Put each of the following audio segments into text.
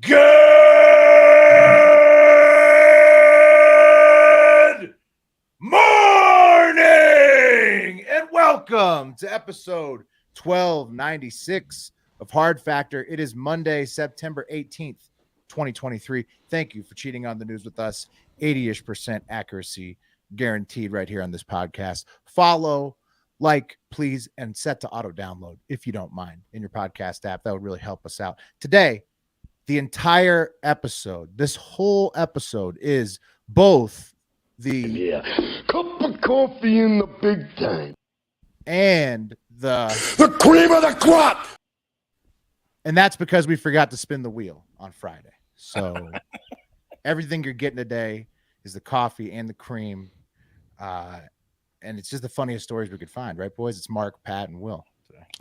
Good morning and welcome to episode 1296 of Hard Factor. It is Monday, September 18th, 2023. Thank you for cheating on the news with us. 80-ish% accuracy guaranteed right here on this podcast. Follow, like, please, and set to auto download if you don't mind in your podcast app. That would really help us out. Today, the entire episode, this whole episode is both the cup of coffee in the big time and the cream of the crop. And that's because we forgot to spin the wheel on Friday. So everything you're getting today is the coffee and the cream. And it's just the funniest stories we could find, right, boys? It's Mark, Pat, and Will.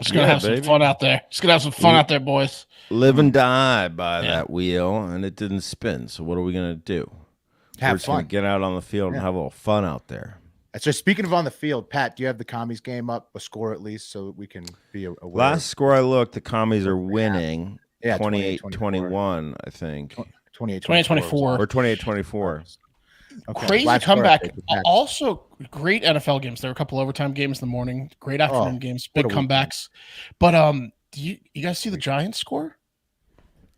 Just gonna have some fun out there. Just gonna have some fun out there, boys. Live and die by that wheel, and it didn't spin. So what are we gonna do? We're just gonna get out on the field and have a little fun out there. So speaking of on the field, Pat, do you have the commies game up, a score at least, so that we can be aware? Last score I looked, the commies are winning. Yeah, 28-21, I think. 28-24. Or 28-24. Okay. Crazy Last comeback. score, Also, great NFL games. There were a couple overtime games in the morning. Great afternoon games. Big comebacks. But do you guys see the Giants score?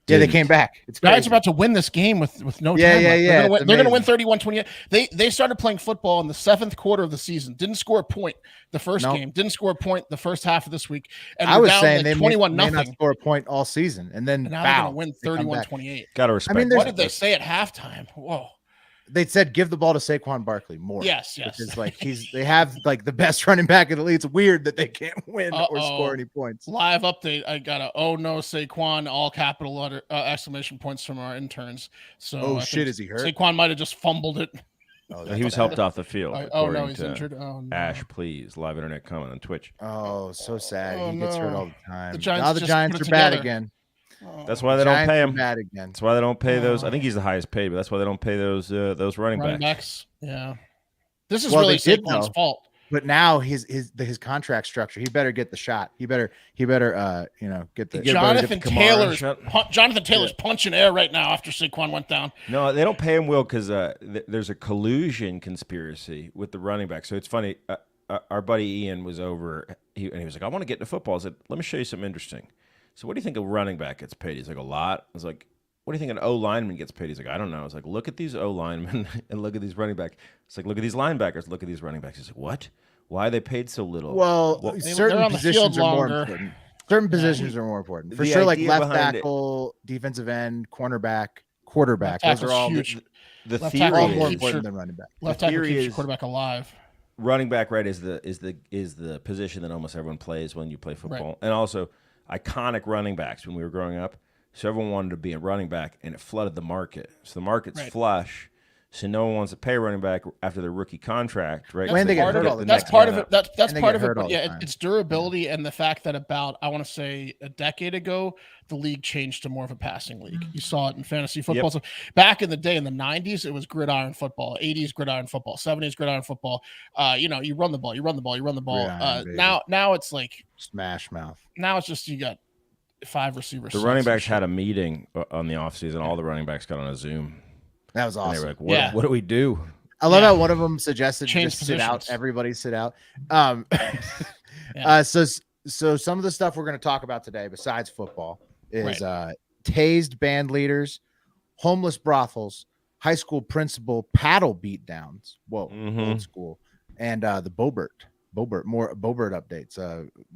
Yeah, they came back. It's Giants are about to win this game with no time left. Yeah. They're going to win 31-28. They started playing football in the seventh quarter of the season. Didn't score a point the first game. Didn't score a point the first half of this week. And I was down saying like they 21 may not score a point all season, and then now they're going to win 31-28. Got to respect. I mean, what did they say at halftime? Whoa. They said give the ball to Saquon Barkley more. Yes. Which is like they have like the best running back in the league. It's weird that they can't win or score any points. Live update. I got a "Oh no, Saquon!" all capital letter exclamation points from our interns. So shit, is he hurt? Saquon might have just fumbled it. He was helped off the field. He's injured. Oh, no. Ash, please, live internet comment on Twitch. Oh, so sad. He gets hurt all the time. The Giants are bad again. That's why they don't pay him. Bad again. That's why they don't pay those. I think he's the highest paid, but that's why they don't pay those running backs. Yeah, this is really Saquon's fault. But now his contract structure, he better get the shot. He better get the Jonathan Taylor's punching air right now after Saquon went down. No, they don't pay him, Will, because there's a collusion conspiracy with the running back. So it's funny. Our buddy Ian was over, and he was like, "I want to get into football." I said, "Let me show you something interesting." So what do you think a running back gets paid? He's like, a lot. I was like, what do you think an O lineman gets paid? He's like, I don't know. I was like, look at these O linemen and look at these running backs. It's like, look at these linebackers, look at these running backs. He's like, what? Why are they paid so little? Well, certain positions are more important. Certain positions are more important. For sure, like left tackle, defensive end, cornerback, quarterback. Those are all huge. The left theory tackle is more important than running back. Left tackle keeps your quarterback alive. Running back, right, is the position that almost everyone plays when you play football. Right. And also iconic running backs when we were growing up. So everyone wanted to be a running back, and it flooded the market. So the market's flush, so no one wants to pay a running back after their rookie contract, right? That's part of it. That's part of it. But yeah, it's durability and the fact that about, I want to say, a decade ago, the league changed to more of a passing league. You saw it in fantasy football. So back in the day, in the 90s, it was gridiron football. 80s, gridiron football. 70s, gridiron football. You run the ball. Now it's like smash mouth. Now it's just you got 5 receivers. The running backs had a meeting on the offseason. All the running backs got on a Zoom. That was awesome. And they were like, what do we do? I love how one of them suggested change just sit out. Everybody sit out. So some of the stuff we're going to talk about today, besides football, is tased band leaders, homeless brothels, high school principal paddle beatdowns. Whoa, old school, and the Boobert updates.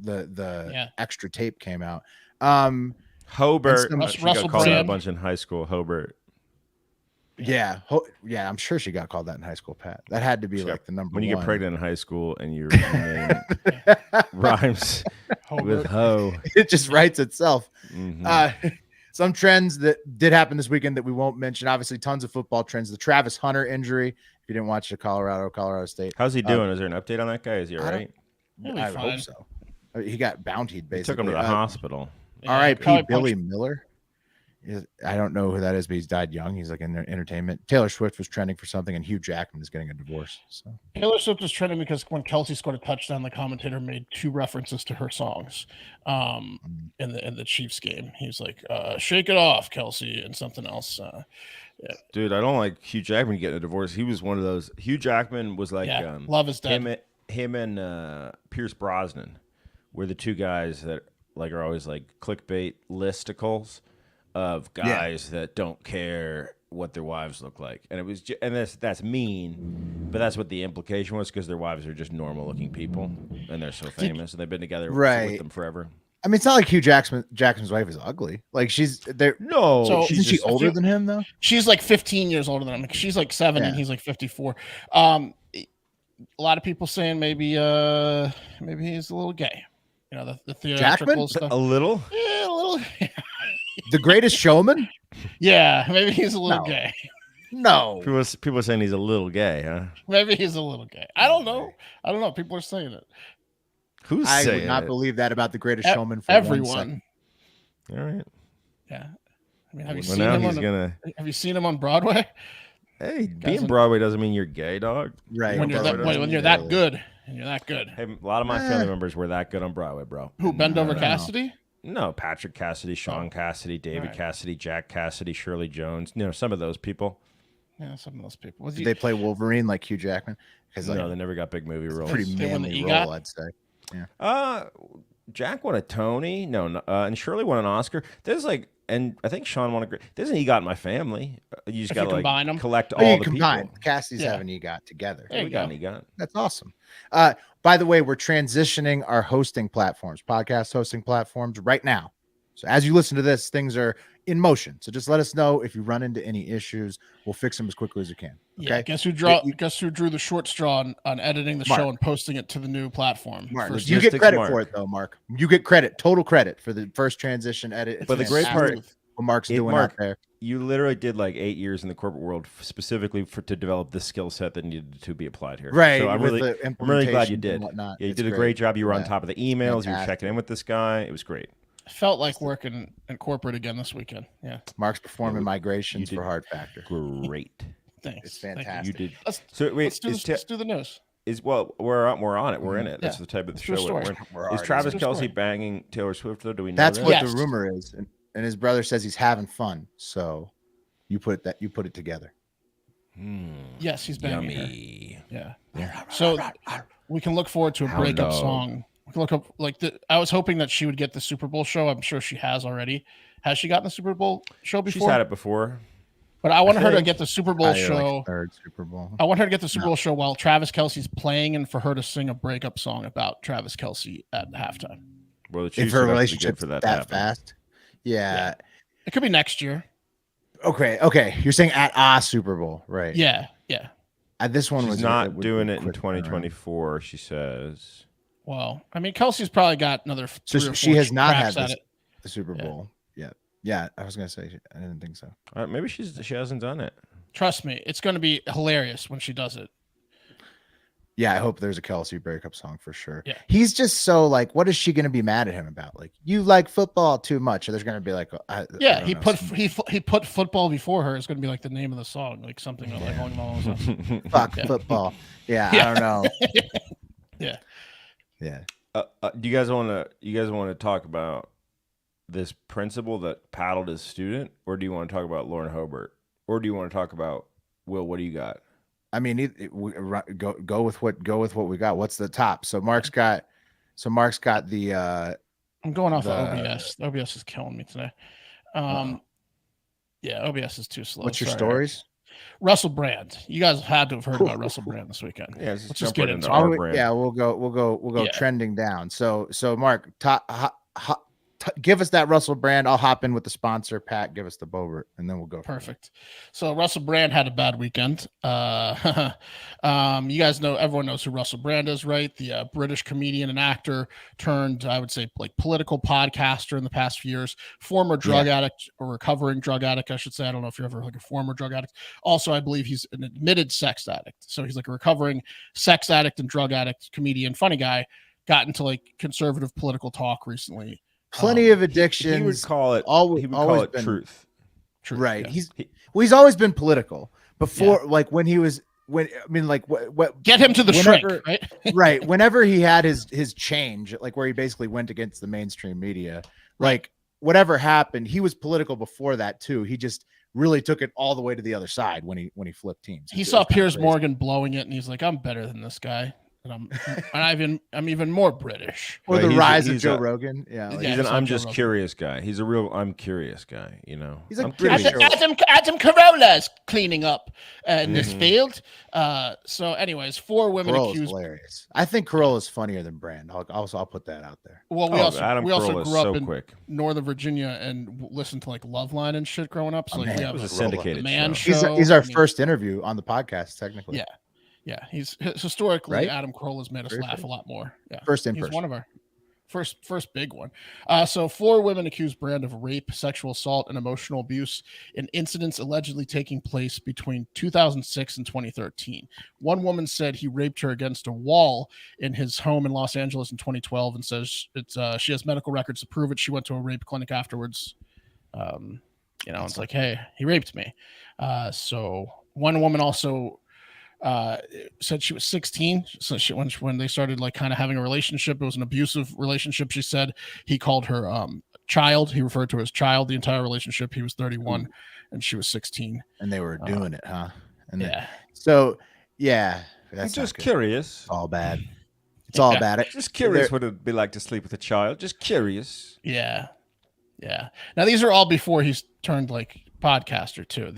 The extra tape came out. Hobart. Russell got called out a bunch in high school. Hobart. Yeah, I'm sure she got called that in high school, Pat. That had to be like the number when you one. get pregnant in high school and your name rhymes with hoe. It just writes itself. Mm-hmm. Some trends that did happen this weekend that we won't mention. Obviously, tons of football trends. The Travis Hunter injury. If you didn't watch the Colorado State. How's he doing? Is there an update on that guy? Is he all right? I hope so. He got bountied, basically. Took him to the hospital. R.I.P. Billy Miller. I don't know who that is, but he's died young. He's like in entertainment. Taylor Swift was trending for something, and Hugh Jackman is getting a divorce. So Taylor Swift was trending because when Kelce scored a touchdown, the commentator made 2 references to her songs in the Chiefs game. He was like, "Shake it off, Kelce," and something else. Yeah. Dude, I don't like Hugh Jackman getting a divorce. He was one of those. Hugh Jackman was like, love is dead. Him and Pierce Brosnan were the 2 guys that like are always like clickbait listicles of guys that don't care what their wives look like, and it was and that's mean, but that's what the implication was, because their wives are just normal looking people and they're so famous and they've been together with them forever. I mean, it's not like Hugh Jackman's wife is ugly. Like she's there. No, so isn't she older than him though? She's like 15 years older than him. She's like 70 and he's like 54. A lot of people saying maybe he's a little gay. You know, the theatrical stuff. A little? Yeah, a little. The Greatest Showman? Yeah, maybe he's a little gay. No. People are saying he's a little gay, huh? Maybe he's a little gay. I don't know. People are saying it. Who's I saying would not believe that about The Greatest Showman for everyone. All right. Yeah. I mean, have you seen him on Broadway? Hey, being Broadway doesn't mean you're gay, dog. Right. When you're that good. And you're that good. Hey, a lot of my family members were that good on Broadway, bro. Who, Bend Over Cassidy? No, Patrick Cassidy, Sean Cassidy, David Cassidy, Jack Cassidy, Shirley Jones. You know, some of those people. Yeah, some of those people. Did they play Wolverine like Hugh Jackman? No, they never got big movie roles. Pretty manly role, I'd say. Yeah. Jack won a Tony. No, and Shirley won an Oscar. There's like, and I think Sean won a great. There's an EGOT in my family. You just got to like them. collect all the combine. people. Cassie's having EGOT together. We got an EGOT. That's awesome. By the way, we're transitioning our hosting platforms, podcast hosting platforms right now. So as you listen to this, things are in motion. So just let us know if you run into any issues. We'll fix them as quickly as we can. Okay. Yeah. Guess who drew the short straw on editing the show and posting it to the new platform? Mark, you get credit for it though, Mark. You get total credit for the first transition edit. But the great part, what Mark's doing out there. You literally did like 8 years in the corporate world specifically to develop the skill set that needed to be applied here. Right. So I'm really glad you did. Yeah, you did a great job. You were on top of the emails. You were checking in with this guy. It was great. Felt like working in corporate again this weekend. Yeah. Mark's performing migrations for Hard Factor. Great. Thanks. It's fantastic. You did. Let's do the news. We're on it. We're in it. That's the type of show we're in. Is Travis Kelce banging Taylor Swift though? Do we know that's that? what the rumor is? And his brother says he's having fun. So you put it together. Yes, he's banging her. Yeah. So we can look forward to a breakup song. We can look up I was hoping that she would get the Super Bowl show. I'm sure she has already. Has she gotten the Super Bowl show before? She's had it before. But I wanted her to get the Super Bowl show. Like third Super Bowl. I want her to get the Super Bowl show while Travis Kelce's playing, and for her to sing a breakup song about Travis Kelce at halftime. Well, if her relationship's that fast, yeah, it could be next year. Okay. You're saying at a Super Bowl, right? Yeah. This one was not doing it in 2024. She says. Well, I mean, Kelsey's probably got another. So she has not had the Super Bowl yet. Yeah, I was gonna say I didn't think so. Maybe she hasn't done it. Trust me, it's going to be hilarious when she does it. Yeah, I hope there's a Kelce breakup song for sure. Yeah. He's just so like, what is she going to be mad at him about? Like, you like football too much. Or there's going to be like, he put football before her. It's going to be like the name of the song, like something like fuck football. Yeah, I don't know. Yeah. Do you guys want to talk about this principal that paddled his student, or do you want to talk about Lauren Hobart, or do you want to talk about Will? What do you got? I mean, go with what we got. What's the top? So Mark's got the. I'm going off of OBS. OBS is killing me today. Yeah, OBS is too slow. What's your stories? Russell Brand. You guys had to have heard about Russell Brand this weekend. Yeah, let's just get into our brand. Yeah, we'll go trending down. So Mark, give us that Russell Brand. I'll hop in with the sponsor. Pat, give us the Boobert, and then we'll go. Perfect. So Russell Brand had a bad weekend. You guys know, everyone knows who Russell Brand is, right? The British comedian and actor turned, I would say, like political podcaster in the past few years. Former drug addict, or recovering drug addict, I should say. I don't know if you're ever like a former drug addict. Also, I believe he's an admitted sex addict. So he's like a recovering sex addict and drug addict, comedian, funny guy. Got into like conservative political talk recently. Plenty of addictions. He would call it. He would call it truth. True. Right. Yeah. He's always been political before, like when get him to the shrink, right? Right. Whenever he had his change, like where he basically went against the mainstream media, like whatever happened, he was political before that too. He just really took it all the way to the other side when he flipped teams. He saw Piers Morgan blowing it, and he's like, "I'm better than this guy, and I'm even more British." Or the rise of Joe Rogan. Yeah, he's an I'm just curious guy. He's a real I'm curious guy. You know, he's like Adam Carolla's cleaning up in this field. So, anyways, 4 women accused. Hilarious. I think Corolla's funnier than Brand. I'll put that out there. Well, we also grew up in Northern Virginia and listened to like Loveline and shit growing up. So like, we have a syndicated show. He's our first interview on the podcast, technically. Yeah. Yeah, he's historically Adam Carolla's made us laugh a lot more. Yeah, he's one of our first big one. So 4 women accused Brand of rape, sexual assault, and emotional abuse in incidents allegedly taking place between 2006 and 2013. One woman said he raped her against a wall in his home in Los Angeles in 2012, and says she has medical records to prove it. She went to a rape clinic afterwards. It's like, hey, he raped me. So one woman also said she was 16. So when they started like kind of having a relationship, it was an abusive relationship. She said he called her child. He referred to her as child the entire relationship. He was 31 and she was 16. And they were doing it, huh? And that's just curious. It's all bad. It's all bad. Just curious what it'd be like to sleep with a child. Just curious. Yeah. Now these are all before he's turned like podcaster too.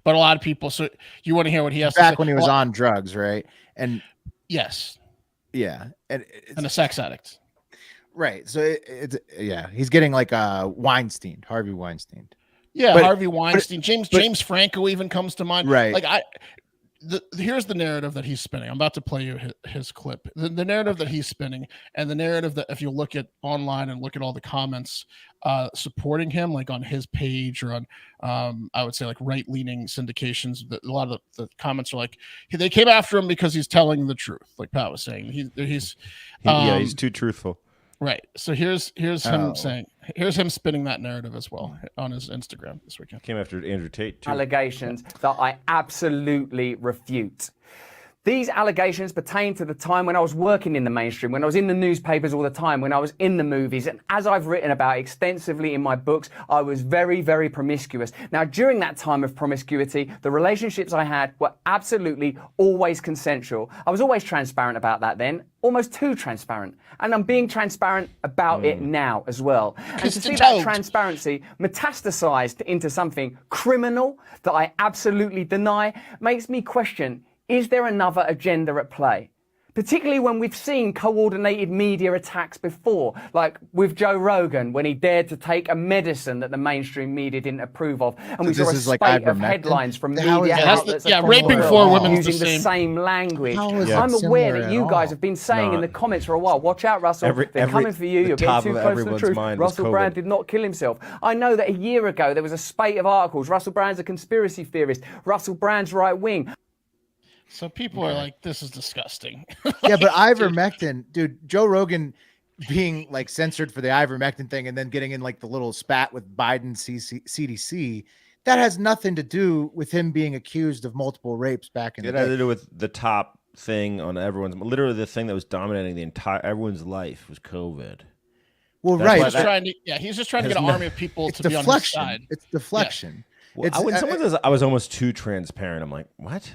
But a lot of people. So you want to hear what he has to say? Back when he was on drugs, right? And yes, yeah, and a sex addict, right? So he's getting like Weinstein, Harvey Weinstein. Yeah, Harvey Weinstein. James Franco even comes to mind, right? Like here's the narrative that he's spinning. I'm about to play you his clip. The narrative that he's spinning, and the narrative that if you look at online and look at all the comments supporting him, like on his page or on, I would say like right-leaning syndications, a lot of the comments are like, they came after him because he's telling the truth. Like Pat was saying, he's too truthful. Right. So here's him here's him spinning that narrative as well on his Instagram this weekend. Came after Andrew Tate too. Allegations that I absolutely refute. These allegations pertain to the time when I was working in the mainstream, when I was in the newspapers all the time, when I was in the movies. And as I've written about extensively in my books, I was very, very promiscuous. Now, during that time of promiscuity, the relationships I had were absolutely always consensual. I was always transparent about that then, almost too transparent. And I'm being transparent about it now as well. And to see that transparency metastasized into something criminal that I absolutely deny makes me question, is there another agenda at play? Particularly when we've seen coordinated media attacks before, like with Joe Rogan, when he dared to take a medicine that the mainstream media didn't approve of. And we saw a spate of headlines from media outlets raping 4 women using the same language. I'm aware that you guys have been saying in the comments for a while, watch out, Russell, they're coming for you, you're getting too close to the truth. Russell Brand did not kill himself. I know that a year ago there was a spate of articles, Russell Brand's a conspiracy theorist, Russell Brand's right wing. So people are like, this is disgusting. Yeah, but ivermectin, dude, Joe Rogan being like censored for the ivermectin thing and then getting in like the little spat with Biden CDC, that has nothing to do with him being accused of multiple rapes back in the day. It had to do with the top thing on literally the thing that was dominating everyone's life was COVID. Well, right. He's just trying to get an army of people to be on his side. It's deflection. Yeah. When someone says I was almost too transparent, I'm like, what?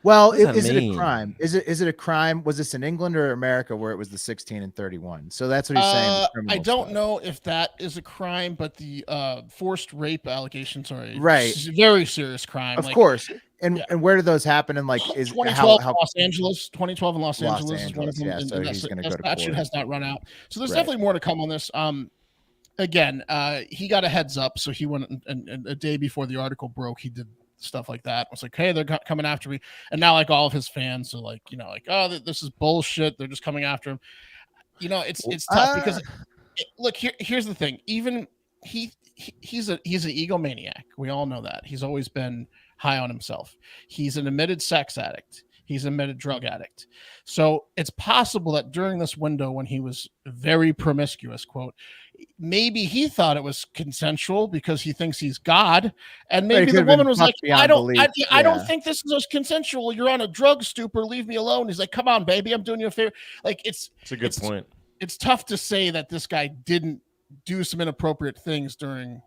Well, is it a crime? Is it a crime? Was this in England or America where it was the 16 and 31? So that's what he's saying. I don't know if that is a crime, but the forced rape allegations are a very serious crime. Of course. And where did those happen? And like, is 2012 Los Angeles? 2012 in Los Angeles is one of them. Yeah, so he's going to go to that shit has not run out. So there's definitely more to come on this. Again, he got a heads up, so he went and a day before the article broke, he did stuff like that. I was like, hey, they're coming after me. And now like all of his fans are like, oh, this is bullshit. They're just coming after him. It's tough because look, here's the thing. Even he's an egomaniac. We all know that. He's always been high on himself. He's an admitted sex addict. He's an admitted drug addict. So it's possible that during this window when he was very promiscuous, quote, maybe he thought it was consensual because he thinks he's God, and maybe the woman was like, I don't think this is consensual. You're on a drug stupor. Leave me alone. He's like, come on, baby, I'm doing you a favor. Like it's a good point. It's tough to say that this guy didn't do some inappropriate things during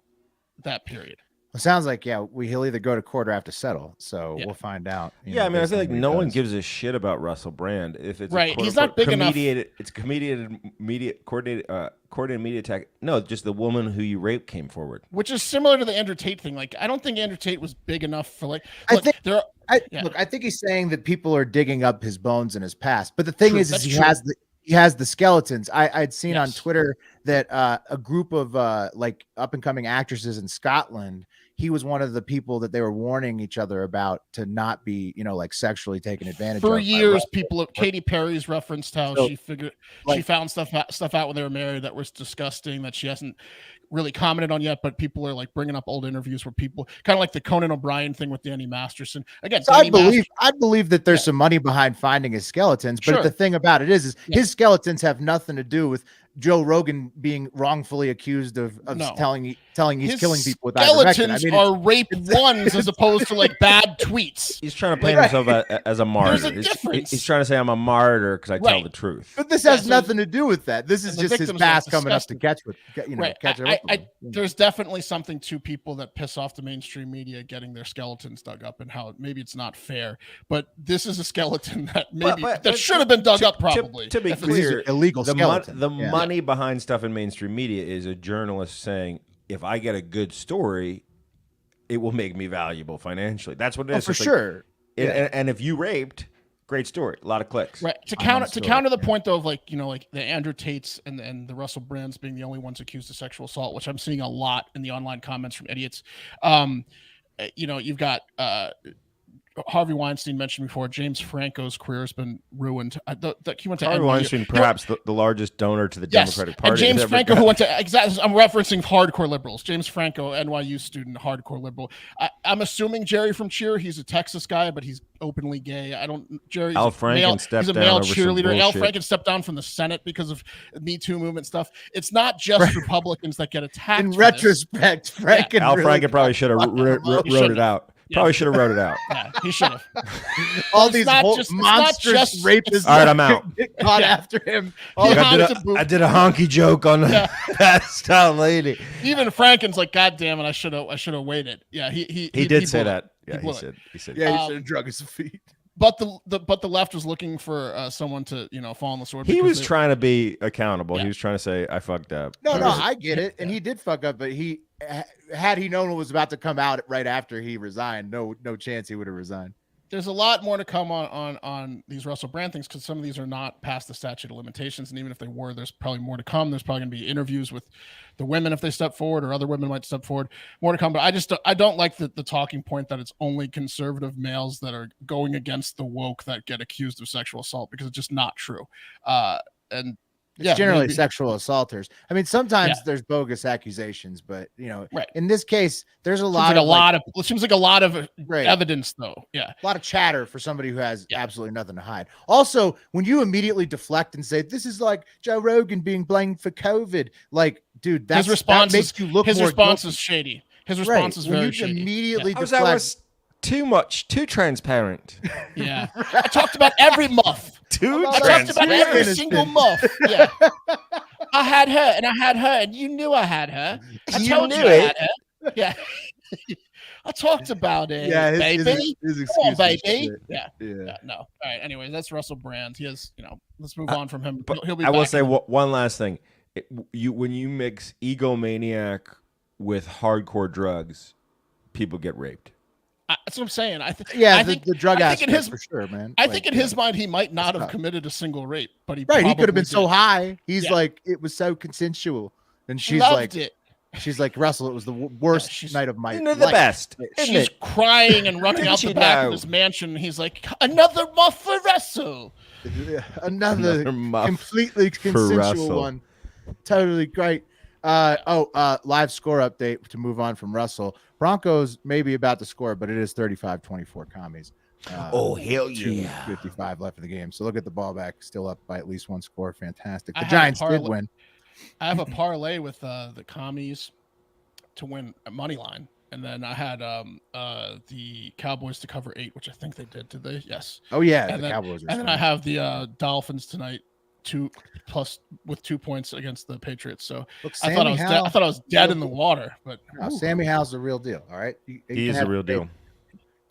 that period. It sounds like, he'll either go to court or have to settle. So we'll find out. I mean, I feel like no one gives a shit about Russell Brand. If it's right, he's not big enough. It's coordinated media attack. No, just the woman who you raped came forward. Which is similar to the Andrew Tate thing. Like, I don't think Andrew Tate was big enough for look, I think he's saying that people are digging up his bones in his past. But the thing is he has the skeletons. I'd seen on Twitter that a group of like up and coming actresses in Scotland, he was one of the people that they were warning each other about to not be, like sexually taken advantage of. For years, Katy Perry's referenced how she found stuff out when they were married that was disgusting, that she hasn't really commented on yet, but people are like bringing up old interviews where people kind of like the Conan O'Brien thing with Danny Masterson. Again, so I believe that there's some money behind finding his skeletons, but the thing about it is his skeletons have nothing to do with Joe Rogan being wrongfully accused of telling he's killing people with ivermectin. Skeletons are rape ones as opposed to like bad tweets. He's trying to paint himself as a martyr. There's a difference. He's trying to say I'm a martyr because I tell the truth. But this has nothing to do with that. This is just his past coming up to catch with, catch it up. There's definitely something to people that piss off the mainstream media getting their skeletons dug up and how maybe it's not fair. But this is a skeleton that that should have been dug up probably. To be clear, illegal skeleton. The money behind stuff in mainstream media is a journalist saying, if I get a good story, it will make me valuable financially. That's what it is. For sure. And if you raped, great story, a lot of clicks. Right. To counter the point though of like the Andrew Tates and the Russell Brands being the only ones accused of sexual assault, which I'm seeing a lot in the online comments from idiots. You've got Harvey Weinstein mentioned before. James Franco's career has been ruined. He went to Harvey Weinstein, perhaps the largest donor to the Democratic Party. And James Franco, who went to I'm referencing hardcore liberals. James Franco, NYU student, hardcore liberal. I'm assuming Jerry from Cheer. He's a Texas guy, but he's openly gay. Jerry's Al Franken stepped down. He's a male cheerleader. Al Franken stepped down from the Senate because of Me Too movement stuff. It's not just Republicans that get attacked. In retrospect, Franken. Al Franken probably should have wrote it out. Probably should have wrote it out. Yeah, he should have. All these monstrous rapists. All right, I'm out. Caught after him. I did a honky joke on that style lady. Even Franken's like, God damn it, I should have waited. Yeah, he did say that. Yeah, he said. He should have drug his feet. But the left was looking for someone to fall on the sword. He was trying to be accountable. Yeah. He was trying to say, I fucked up. No, I get it, and he did fuck up. But had he known what was about to come out right after he resigned, no chance he would have resigned. There's a lot more to come on these Russell Brand things because some of these are not past the statute of limitations, and even if they were, there's probably more to come. There's probably going to be interviews with the women if they step forward, or other women might step forward. More to come, but I don't like the talking point that it's only conservative males that are going against the woke that get accused of sexual assault, because it's just not true. And it's generally sexual assaulters. I mean, sometimes there's bogus accusations, but in this case, there's a lot of it seems like a lot of evidence, though. Yeah, a lot of chatter for somebody who has absolutely nothing to hide. Also, when you immediately deflect and say this is like Joe Rogan being blamed for COVID, like, dude, that makes you look. His more response guilty. is shady. His response is very shady. Immediately deflect. That was too transparent. Yeah, I talked about every muff. I talked about every single muff. Yeah, I had her, and you knew I had her. I told you I had her. Yeah, I talked about it. Yeah, baby. His Come on, baby. Yeah. No. All right. Anyways, that's Russell Brand. He has, let's move on from him. But he'll be I will say one last thing. When you mix egomaniac with hardcore drugs, people get raped. That's what I'm saying. I think the drug aspect for sure, man. I think in his mind he might not have committed a single rape, but he he could have been so high. He's like, it was so consensual, and she's like, she's like, Russell, it was the worst night of my life. The best. She's crying and running out the back of his mansion. He's like, another muff for Russell. Another completely consensual one. Totally great. Live score update to move on from Russell. Broncos may be about to score, but it is 35-24 commies. Hell yeah. 55 left in the game. So look at the ball back, still up by at least one score. Fantastic. The Giants did win. I have a parlay with the commies to win a money line. And then I had the Cowboys to cover 8, which I think they did. Did they? Yes. Oh yeah, and the then, Cowboys are and then I have the Dolphins tonight, 2+ with 2 points against the Patriots. So Look, I thought I was dead in the water, but no, Sammy Howell's the real deal. All right, he is the real deal.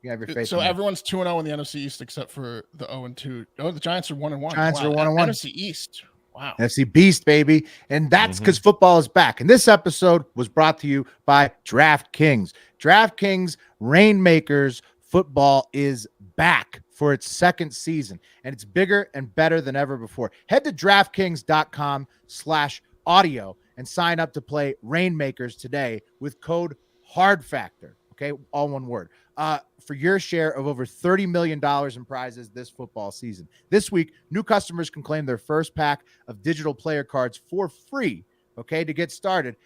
You have your faith. So everyone's 2-0 in the NFC East except for the 0-2. Oh, the Giants are 1-1. Giants are 1-1. NFC East. Wow. NFC Beast, baby. And that's because football is back. And this episode was brought to you by DraftKings. DraftKings Rainmakers football is back for its second season, and it's bigger and better than ever before. Head to DraftKings.com/audio and sign up to play Rainmakers today with code HARDFACTOR. Okay, all one word. For your share of over $30 million in prizes this football season. This week, new customers can claim their first pack of digital player cards for free. Okay, to get started,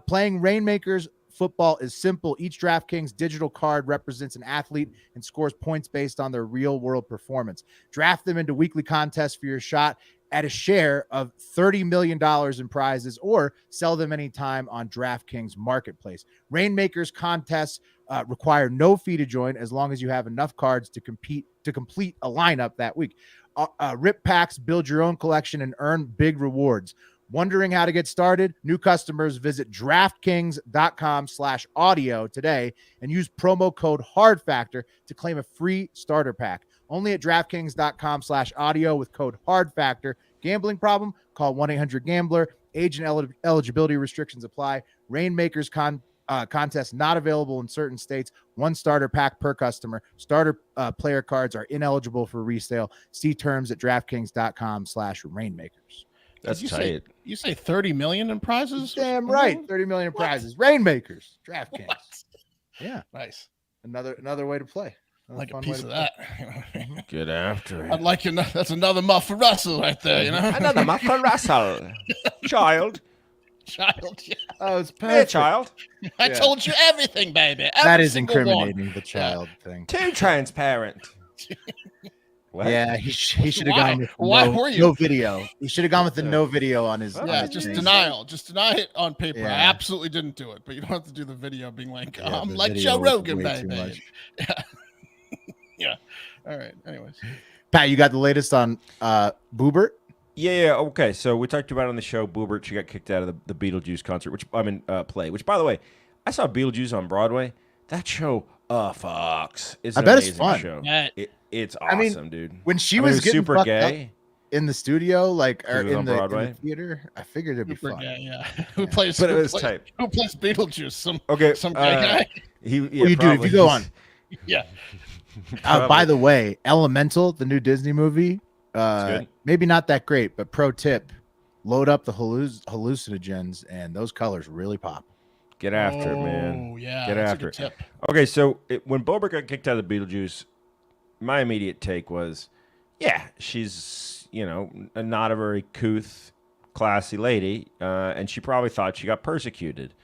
playing Rainmakers football is simple. Each DraftKings digital card represents an athlete and scores points based on their real-world performance. Draft them into weekly contests for your shot at a share of $30 million in prizes, or sell them anytime on DraftKings Marketplace. Rainmakers contests require no fee to join as long as you have enough cards to complete a lineup that week. Rip packs, build your own collection, and earn big rewards. Wondering how to get started? New customers visit DraftKings.com/audio today and use promo code HARDFACTOR to claim a free starter pack. Only at DraftKings.com/audio with code HARDFACTOR. Gambling problem? Call 1-800-GAMBLER. Age and eligibility restrictions apply. Rainmakers contest not available in certain states. One starter pack per customer. Starter player cards are ineligible for resale. See terms at DraftKings.com/Rainmakers. That's tight. You say 30 million in prizes? Damn right. 30 million in prizes. Rainmakers. DraftKings. What? Yeah. Nice. Another way to play. Like a piece of that. Get after it. I'd like you. That's another muff for Russell right there. You know, Another muff for Russell. Child. Yeah. Oh, it's Hey, perfect. child. I told you everything, baby. That is incriminating, the child thing. Too transparent. What? Yeah, he should have gone with no video. He should have gone with the no video on his. Yeah, just thing. denial. Just deny it on paper. Yeah. I absolutely didn't do it, but you don't have to do the video being like, Yeah, I'm the like video Joe was Rogan, way too baby. much. Yeah. Yeah. All right. Anyways. Pat, you got the latest on Boobert? Yeah. Okay. So we talked about it on the show. Boobert, she got kicked out of the Beetlejuice concert, play. Which, by the way, I saw Beetlejuice on Broadway. That show, fucks. It's an amazing fun. show. Yeah. It's awesome, dude. When she was getting super fucked gay up in the studio, like or was in on the Broadway? theater, I figured it'd be fun. Yeah. Who plays? But it who was plays- tight. Who plays Beetlejuice? Some Okay. gay guy. What do you do if you go on? Yeah. By the way, Elemental, the new Disney movie, good. maybe not that great, but pro tip: load up the hallucinogens, and those colors really pop. Get after it, man. Oh yeah. Get that's a after good it. tip. Okay, so when Boebert got kicked out of the Beetlejuice, my immediate take was, yeah, she's, not a very couth, classy lady, and she probably thought she got persecuted.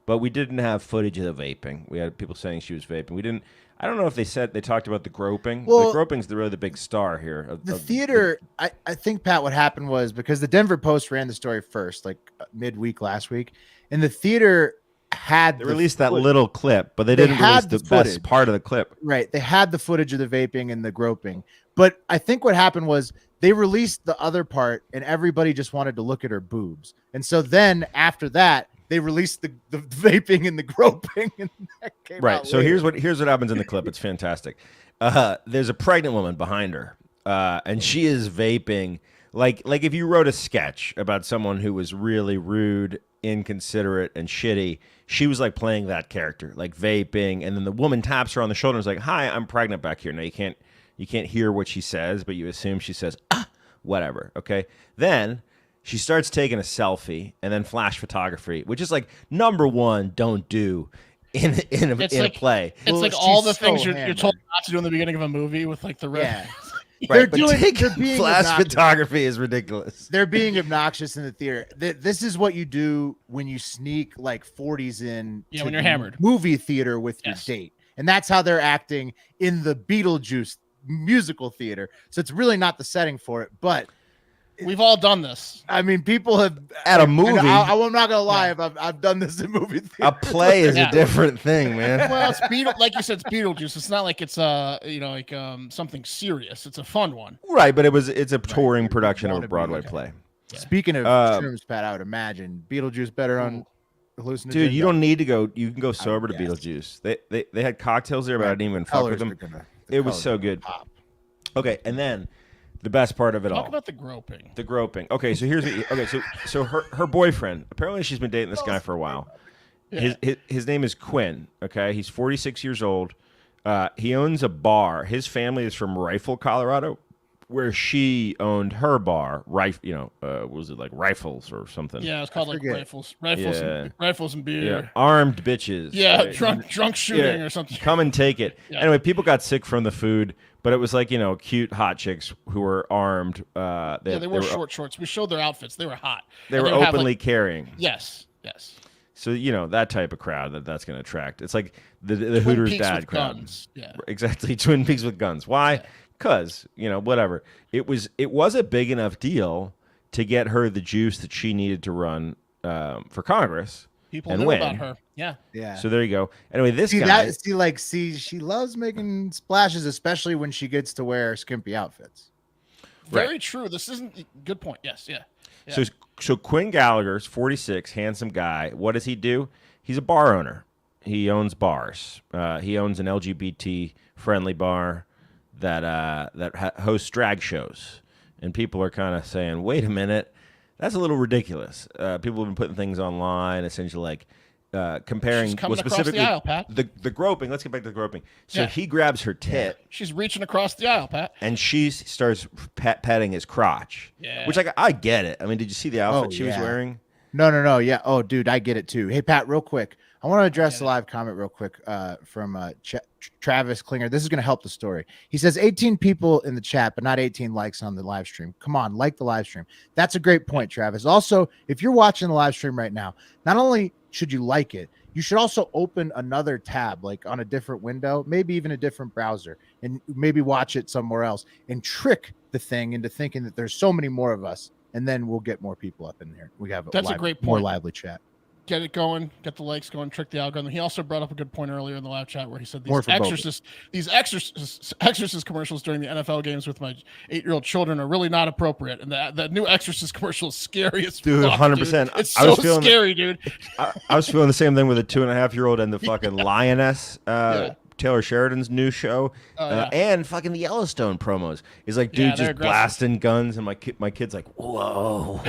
But we didn't have footage of the vaping. We had people saying she was vaping. We didn't. I don't know if they talked about the groping. Well, the groping's really the big star here. The theater, I think, Pat, what happened was because the Denver Post ran the story first, like midweek last week, and the theater had They released that little clip, but they didn't release the best part of the clip. Right. They had the footage of the vaping and the groping. But I think what happened was they released the other part and everybody just wanted to look at her boobs. And so then after that, they released the vaping and the groping. And that came Right. out So later. here's what happens in the clip. It's fantastic. There's a pregnant woman behind her, and she is vaping. Like if you wrote a sketch about someone who was really rude, inconsiderate, and shitty, she was like playing that character, like vaping, and then the woman taps her on the shoulder and is like, "Hi, I'm pregnant back here." Now you can't hear what she says, but you assume she says, whatever. Okay. Then she starts taking a selfie and then flash photography, which is like number one, don't do in a play. It's Well, like all the she's so things you're hammered. told not to do in the beginning of a movie with like the red. Yeah. Right, They're but they're being flash obnoxious. photography is ridiculous. They're being obnoxious in the theater. This is what you do when you sneak like 40s in. Yeah, to when you're the hammered. Movie theater with Yes. your date. And that's how they're acting in the Beetlejuice musical theater. So it's really not the setting for it, but We've all done this. I mean, people have At a movie. I'm not gonna lie. I've done this in movie theater. A play is a different thing, man. Well, it's like you said, it's Beetlejuice. It's not like it's something serious. It's a fun one. Right, but it's a touring production of a Broadway play. Yeah. Speaking of shrooms, Pat, I would imagine Beetlejuice better on hallucinogens. Dude, you don't need to go. You can go sober to Beetlejuice. They had cocktails there, but I didn't even fuck with them. It was so good. Pop. Okay, and then the best part of it all. Talk about the groping. The groping. Okay, so here's so her boyfriend. Apparently, she's been dating this guy for a while. Yeah. His name is Quinn. Okay, he's 46 years old. He owns a bar. His family is from Rifle, Colorado, where she owned her bar. Was it like Rifles or something? Yeah, it's called like Rifles, and beer. Yeah. Armed bitches. Yeah, right? drunk shooting or something. Come and take it. Yeah. Anyway, people got sick from the food, but it was like cute hot chicks who were armed. They wore short shorts. We showed their outfits. They were hot. They were openly carrying. Yes. So that type of crowd that's going to attract. It's like the Hooters dad crowd. Guns. Yeah. Exactly. Twin Peaks with guns. Why? Because whatever. It was a big enough deal to get her the juice that she needed to run for Congress. People knew about her. Yeah. So there you go. Anyway, this guy. She loves making splashes, especially when she gets to wear skimpy outfits. Very true. This isn't good point. Yes. Yeah. So Quinn Gallagher's 46, handsome guy. What does he do? He's a bar owner. He owns bars. He owns an LGBT friendly bar that hosts drag shows, and people are kind of saying, "Wait a minute, that's a little ridiculous." People have been putting things online, essentially like comparing specifically the aisle, Pat. The groping. Let's get back to the groping. So he grabs her tit. Yeah. She's reaching across the aisle, Pat, and she starts petting his crotch. Yeah, which I get it. I mean, did you see the outfit she was wearing? No. Yeah. Oh, dude, I get it too. Hey, Pat, real quick. I want to address the live comment real quick from Travis Klinger. This is going to help the story. He says 18 people in the chat, but not 18 likes on the live stream. Come on, like the live stream. That's a great point, Travis. Also, if you're watching the live stream right now, not only should you like it, you should also open another tab, like on a different window, maybe even a different browser, and maybe watch it somewhere else and trick the thing into thinking that there's so many more of us, and then we'll get more people up in there. We have a great point. More lively chat. Get it going, get the likes going, trick the algorithm. He also brought up a good point earlier in the live chat where he said these Exorcist commercials during the NFL games with my 8-year-old children are really not appropriate. And that new Exorcist commercial is scary as dude, fuck, 100%. Dude. It's so scary, dude. I was feeling the same thing with a 2.5-year-old and the fucking Lioness. Taylor Sheridan's new show, and fucking the Yellowstone promos. He's like, dude, just blasting guns, and my kid's like, whoa.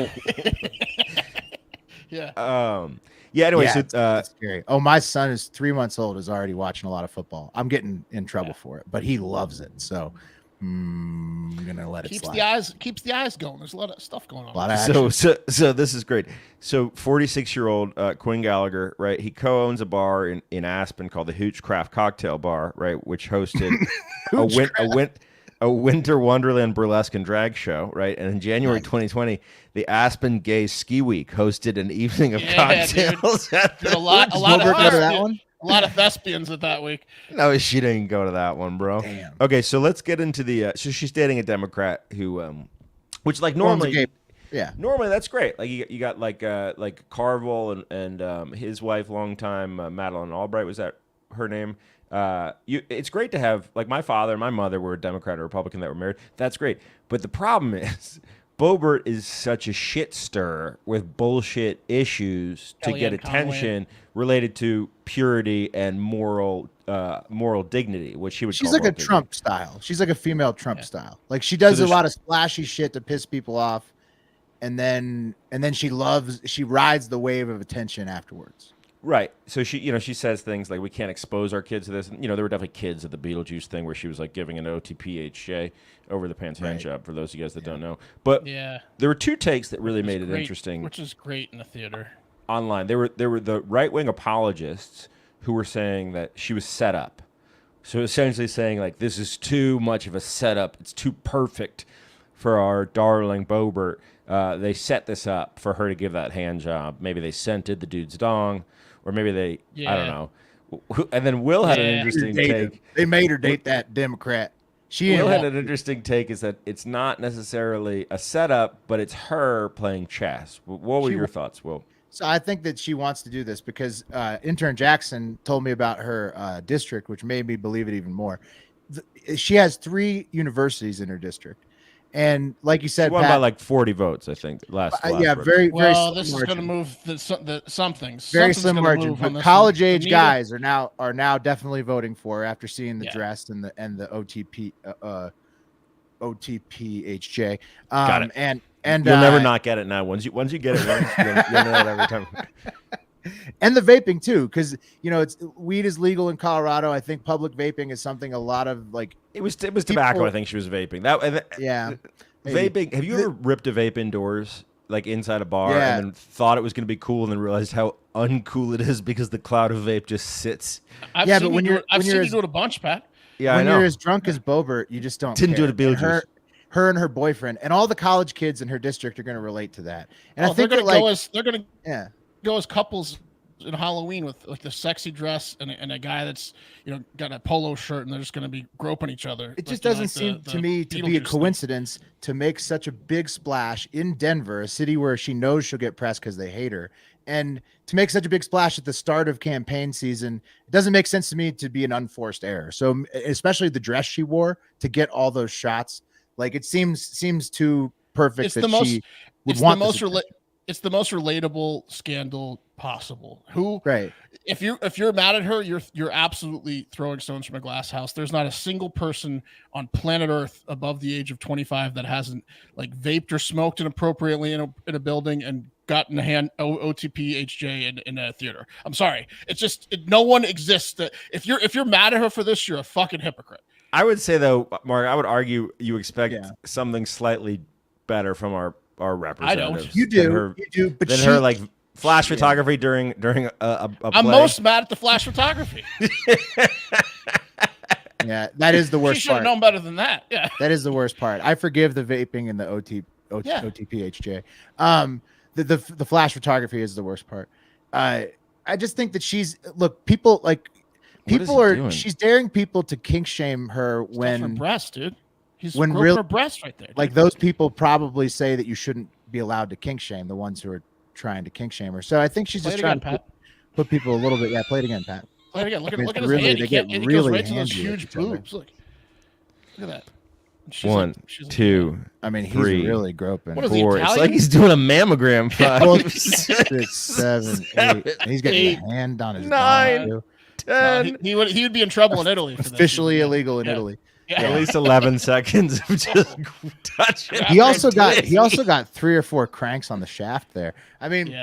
Anyway, so that's scary. Oh, my son is 3 months old, is already watching a lot of football. I'm getting in trouble for it, but he loves it. So I'm gonna let it slide. Keeps the eyes going. There's a lot of stuff going on. So this is great. So 46-year-old Quinn Gallagher, right? He co-owns a bar in Aspen called the Hoochcraft Cocktail Bar, right? Which hosted a winter wonderland burlesque and drag show, right? And in January 2020, the Aspen Gay Ski Week hosted an evening of cocktails. Dude, a lot of thespians at that week. No, she didn't go to that one, bro. Damn. Okay, so let's get into the. So she's dating a Democrat who, which like normally, normally that's great. Like you got like Carville and his wife, longtime Madeleine Albright, was that her name? It's great to have, like, my father and my mother were a Democrat or Republican that were married. That's great. But the problem is Boobert is such a shit stir with bullshit issues to get attention related to purity and moral dignity, which she would She's call like a Trump style. She's like a female Trump style. Like, she does a lot of splashy shit to piss people off, and then she rides the wave of attention afterwards. Right. So she says things like, we can't expose our kids to this. And, there were definitely kids at the Beetlejuice thing where she was like giving an OTPHJ over the pants hand job, for those of you guys that don't know. But there were two takes that really made it interesting. Which is great in the theater. Online. There were the right-wing apologists who were saying that she was set up. So essentially saying, like, this is too much of a setup. It's too perfect for our darling Boobert. They set this up for her to give that hand job. Maybe they scented the dude's dong. Or maybe I don't know. And then Will had an interesting take. They made her date that Democrat. Will had an interesting take is that it's not necessarily a setup, but it's her playing chess. What were your thoughts, Will? So I think that she wants to do this because intern Jackson told me about her district, which made me believe it even more. She has 3 universities in her district. And like you said, she won by like 40 votes, I think. Last yeah, very well, this is going to move something. Very slim margin. But college age guys are now definitely voting for her after seeing the dress and the OTPHJ. Got it. And you'll never not get it now. Once you get it once, you'll know it every time. And the vaping too, because weed is legal in Colorado. I think public vaping is something a lot of like it was tobacco. I think she was vaping. Yeah, vaping. Have you ever ripped a vape indoors, like inside a bar, and then thought it was going to be cool, and then realized how uncool it is because the cloud of vape just sits? I've seen you do it a bunch, Pat. Yeah, when you're as drunk as Boobert, you just didn't do it at Beetlejuice. Her and her boyfriend and all the college kids in her district are going to relate to that. And I think they're going to go as couples in Halloween with like the sexy dress and a guy that's got a polo shirt, and they're just going to be groping each other. It just doesn't seem to me to be a coincidence to make such a big splash in Denver, a city where she knows she'll get press because they hate her, and to make such a big splash at the start of campaign season. It doesn't make sense to me to be an unforced error. So especially the dress she wore to get all those shots, like it seems too perfect. It's the most relatable scandal possible. Right. If you're mad at her, you're absolutely throwing stones from a glass house. There's not a single person on planet Earth above the age of 25 that hasn't like vaped or smoked inappropriately in a building and gotten a hand OTP HJ in a theater. I'm sorry. It's just no one exists that if you're mad at her for this, you're a fucking hypocrite. I would say though, Mark, I would argue you expect something slightly better from our representatives. I don't. You do. But then her like flash photography during a I'm play. most mad at the flash photography. Yeah, that is the worst. She should have known better than that. Yeah, that is the worst part. I forgive the vaping and the OTPHJ. The flash photography is the worst part. I just think that she's she's daring people to kink shame her when her breast, dude. He's when real her breast right there. Dude. Like those people probably say that you shouldn't be allowed to kink shame the ones who are trying to kink shame her. So I think she's just trying to put people a little bit. Yeah, play it again, Pat. Play it again. Look at his hand. He goes right to those huge boobs. Look at that. One, two. I mean, he's three, really groping. What is four. It's like he's doing a mammogram. 5, 6, 7, 8. And he's got a hand on his 9, 10. He would be in trouble in Italy. For officially illegal in Italy. Yeah. At least 11 seconds of just touching. He also got 3 or 4 cranks on the shaft there. I mean,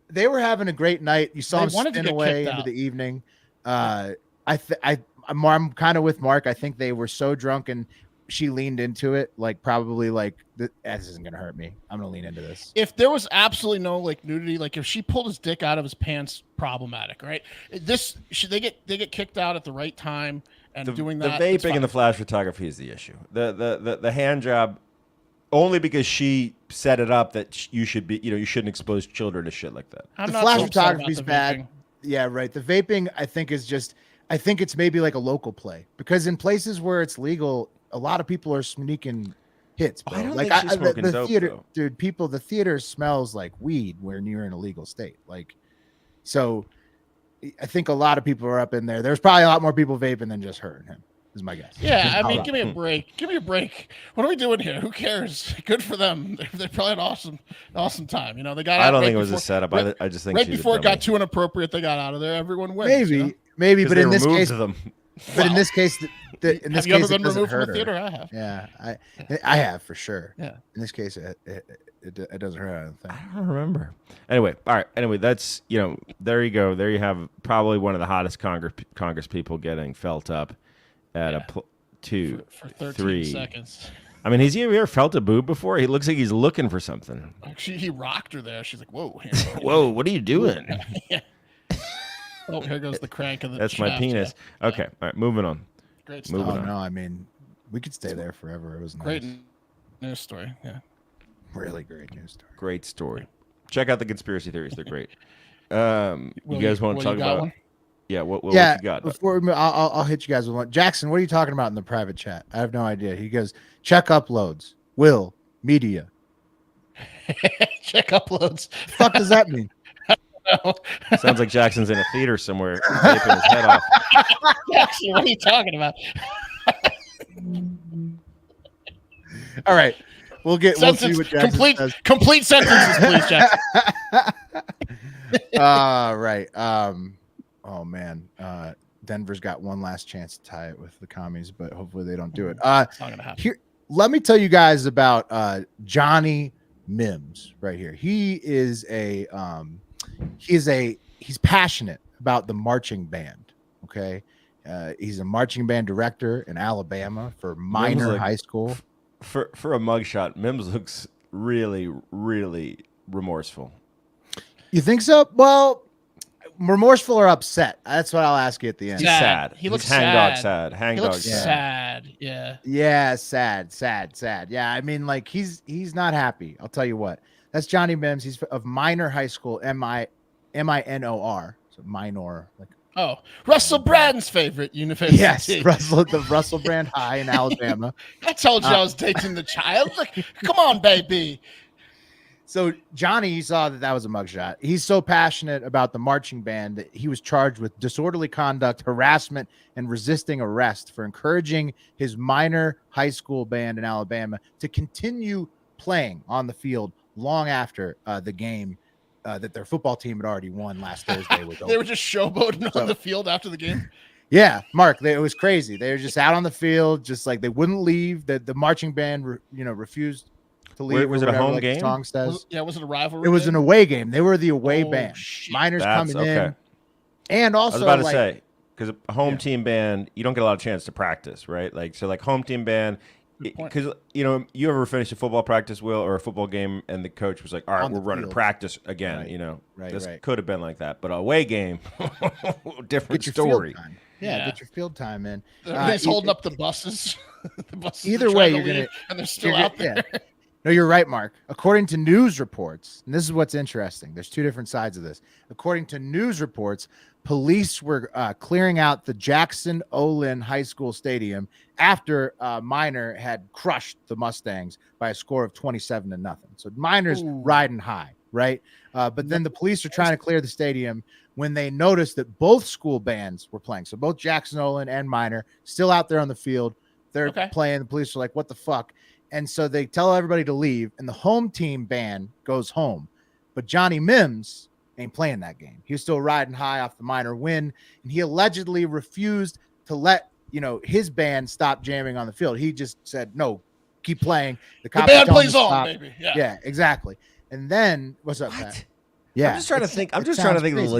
they were having a great night. You saw him spin away into the evening. I'm kind of with Mark. I think they were so drunk and she leaned into it, like probably like this isn't gonna hurt me. I'm gonna lean into this. If there was absolutely no like nudity, like if she pulled his dick out of his pants, problematic, right? They get kicked out at the right time. And doing that, the vaping and the flash photography is the issue. The hand job, only because she set it up that you should be, you shouldn't expose children to shit like that. The flash photography is bad. Yeah, right. The vaping, I think it's maybe like a local play because in places where it's legal, a lot of people are sneaking hits. Bro. I don't think she's smoking the dope, theater, though. dude. The theater smells like weed when you're in a legal state. Like, so. I think a lot of people are up in there. There's probably a lot more people vaping than just her and him, is my guess. Yeah, I mean, give me a break. Give me a break. What are we doing here? Who cares? Good for them. They probably had an awesome time. They got. I don't think it was a setup. I just think right before it got too inappropriate, they got out of there. Everyone wins. Maybe, but in this case, in this case, have you ever been removed from a theater? I have. Yeah, I have for sure. Yeah. In this case, it doesn't hurt. I don't think. I don't remember. Anyway, all right. Anyway, that's there you go. There you have probably one of the hottest Congress people getting felt up at for 13 3 seconds. I mean, has he ever felt a boob before? He looks like he's looking for something. He rocked her there. She's like, "Whoa, whoa, what are you doing?" Yeah. Oh, here goes the crank of the. That's shaft. my penis. Yeah. Okay, all right, moving on. Great stuff. Oh no, I mean, we could stay there forever. It was great nice. news story. Yeah, really great news story. Great story. Check out the conspiracy theories; they're great. You guys want to talk about? One? Yeah, what you got? Before I'll hit you guys with one. Jackson, what are you talking about in the private chat? I have no idea. He goes, check uploads. Will media. Check uploads. The fuck does that mean? Sounds like Jackson's in a theater somewhere, taping his head off. Jackson, what are you talking about? All right, we'll see what Jackson says. Complete sentences, please, Jackson. Right. Oh man. Denver's got one last chance to tie it with the commies, but hopefully they don't do it. It's not gonna happen. Here, let me tell you guys about Johnny Mims right here. He's passionate about the marching band. Okay. He's a marching band director in Alabama for Minor High School. For a mugshot, Mims looks really, really remorseful. You think so? Well, remorseful or upset? That's what I'll ask you at the end. He's sad. He looks hangdog sad. Hangdog He looks sad. sad. Yeah. Yeah, sad. Yeah, I mean, like he's not happy. I'll tell you what. That's Johnny Mims. He's of Minor High School, M-I-N-O-R. So minor, like. Oh, Russell Brand's favorite university. Yes, the Russell Brand High in Alabama. I told you I was dating the child. Look, come on, baby. So Johnny, you saw that was a mugshot. He's so passionate about the marching band that he was charged with disorderly conduct, harassment, and resisting arrest for encouraging his minor high school band in Alabama to continue playing on the field long after the game that their football team had already won last Thursday. They were just showboating on the field after the game. Yeah, Mark, it was crazy. They were just out on the field, just like they wouldn't leave. The marching band, refused to leave. Was it a home game? Song says. Was it a rivalry? It was an away game. They were the away band. Shit. Miners coming in, and also I was about to say, because a home team band, you don't get a lot of chance to practice, right? Like home team band. Because you ever finish a football practice, Will, or a football game, and the coach was like, "All right, we're running practice again." Right. This could have been like that, but away game, different get your story. Field time. Yeah, get your field time in. He's holding up the buses. The buses either way, you're gonna, and they're still out there. Yeah. No, you're right, Mark. According to news reports, and this is what's interesting. There's two different sides of this. According to news reports, police were clearing out the Jackson Olin High School Stadium after Minor had crushed the Mustangs by a score of 27-0. So Minor's riding high, right? But then the police are trying to clear the stadium when they noticed that both school bands were playing. So both Jackson Olin and Minor still out there on the field. They're playing. The police are like, what the fuck? And so they tell everybody to leave, and the home team band goes home. But Johnny Mims ain't playing that game. He was still riding high off the Minor win, and he allegedly refused to let his band stop jamming on the field. He just said, no, keep playing. The band plays on, baby. Yeah, exactly. And then what's up, Pat? Yeah, I'm just trying to think. I'm just trying to think of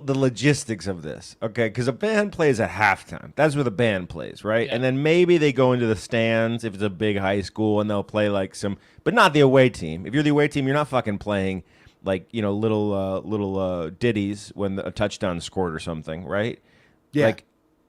the logistics of this. Okay, because a band plays at halftime. That's where the band plays, right? Yeah. And then maybe they go into the stands if it's a big high school, and they'll play like but not the away team. If you're the away team, you're not fucking playing like little ditties when a touchdown is scored or something, right? Yeah. Like,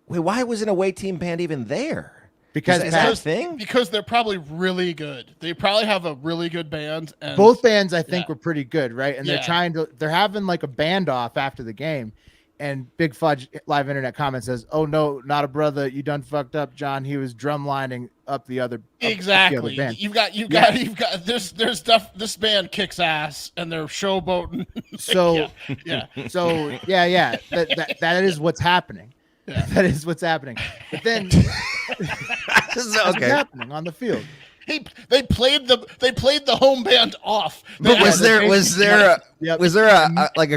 wait, why was an away team band even there? Because is that a thing? Because they're probably really good. They probably have a really good band. And both bands, I think, were pretty good, right? And they're having like a band off after the game. And Big Fudge live internet comment says, "Oh no, not a brother. You done fucked up, John. He was drumlining up the other exactly. Up the other band. You've got there's stuff. This band kicks ass, and they're showboating. So that is what's happening. Yeah. That is what's happening. But then what's happening on the field. They played the home band off. But was there a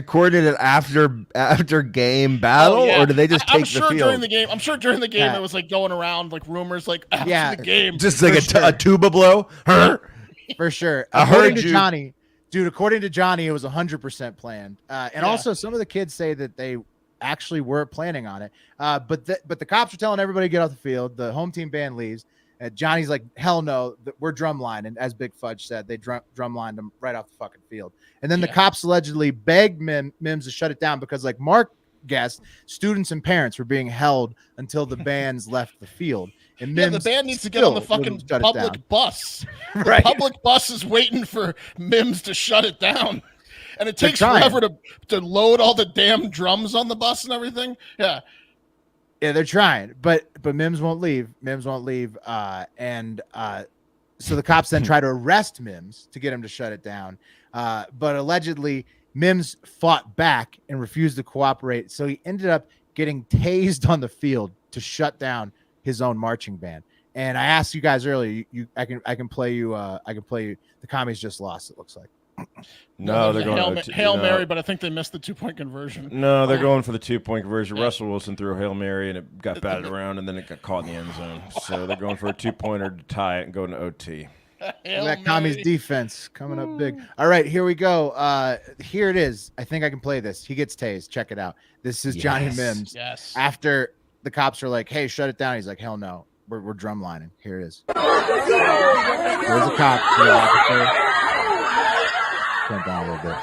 coordinated after game battle, or did they just take the field? I'm sure during the game it was like going around like rumors like after the game, just like a tuba blow. For sure. According to Johnny, it was 100% planned. And also some of the kids say that they actually were planning on it. But the cops are telling everybody to get off the field. The home team band leaves. Johnny's like, hell no, we're drumline. And as Big Fudge said, they drumlined him right off the fucking field. And then the cops allegedly begged Mims to shut it down because, like Mark guessed, students and parents were being held until the bands left the field. And Mims the band needs to get on the fucking public bus. The public bus is waiting for Mims to shut it down. And it takes forever to load all the damn drums on the bus and everything. Yeah. Yeah, they're trying, but Mims won't leave. So the cops then try to arrest Mims to get him to shut it down. But allegedly, Mims fought back and refused to cooperate. So he ended up getting tased on the field to shut down his own marching band. And I asked you guys earlier, I can play you. The commies just lost. It looks like. No, they're going Hail Mary, but I think they missed the 2-point conversion. No, they're going for the 2-point conversion. Yeah. Russell Wilson threw a Hail Mary and it got batted around and then it got caught in the end zone. So they're going for a 2-pointer to tie it and go into OT. That commies defense coming up big. All right, here we go. Here it is. I think I can play this. He gets tased. Check it out. This is Johnny Mims. Yes. After the cops are like, "Hey, shut it down," he's like, "Hell no, we're drumlining." Here it is. There's a cop. The officer. Turn down a little bit.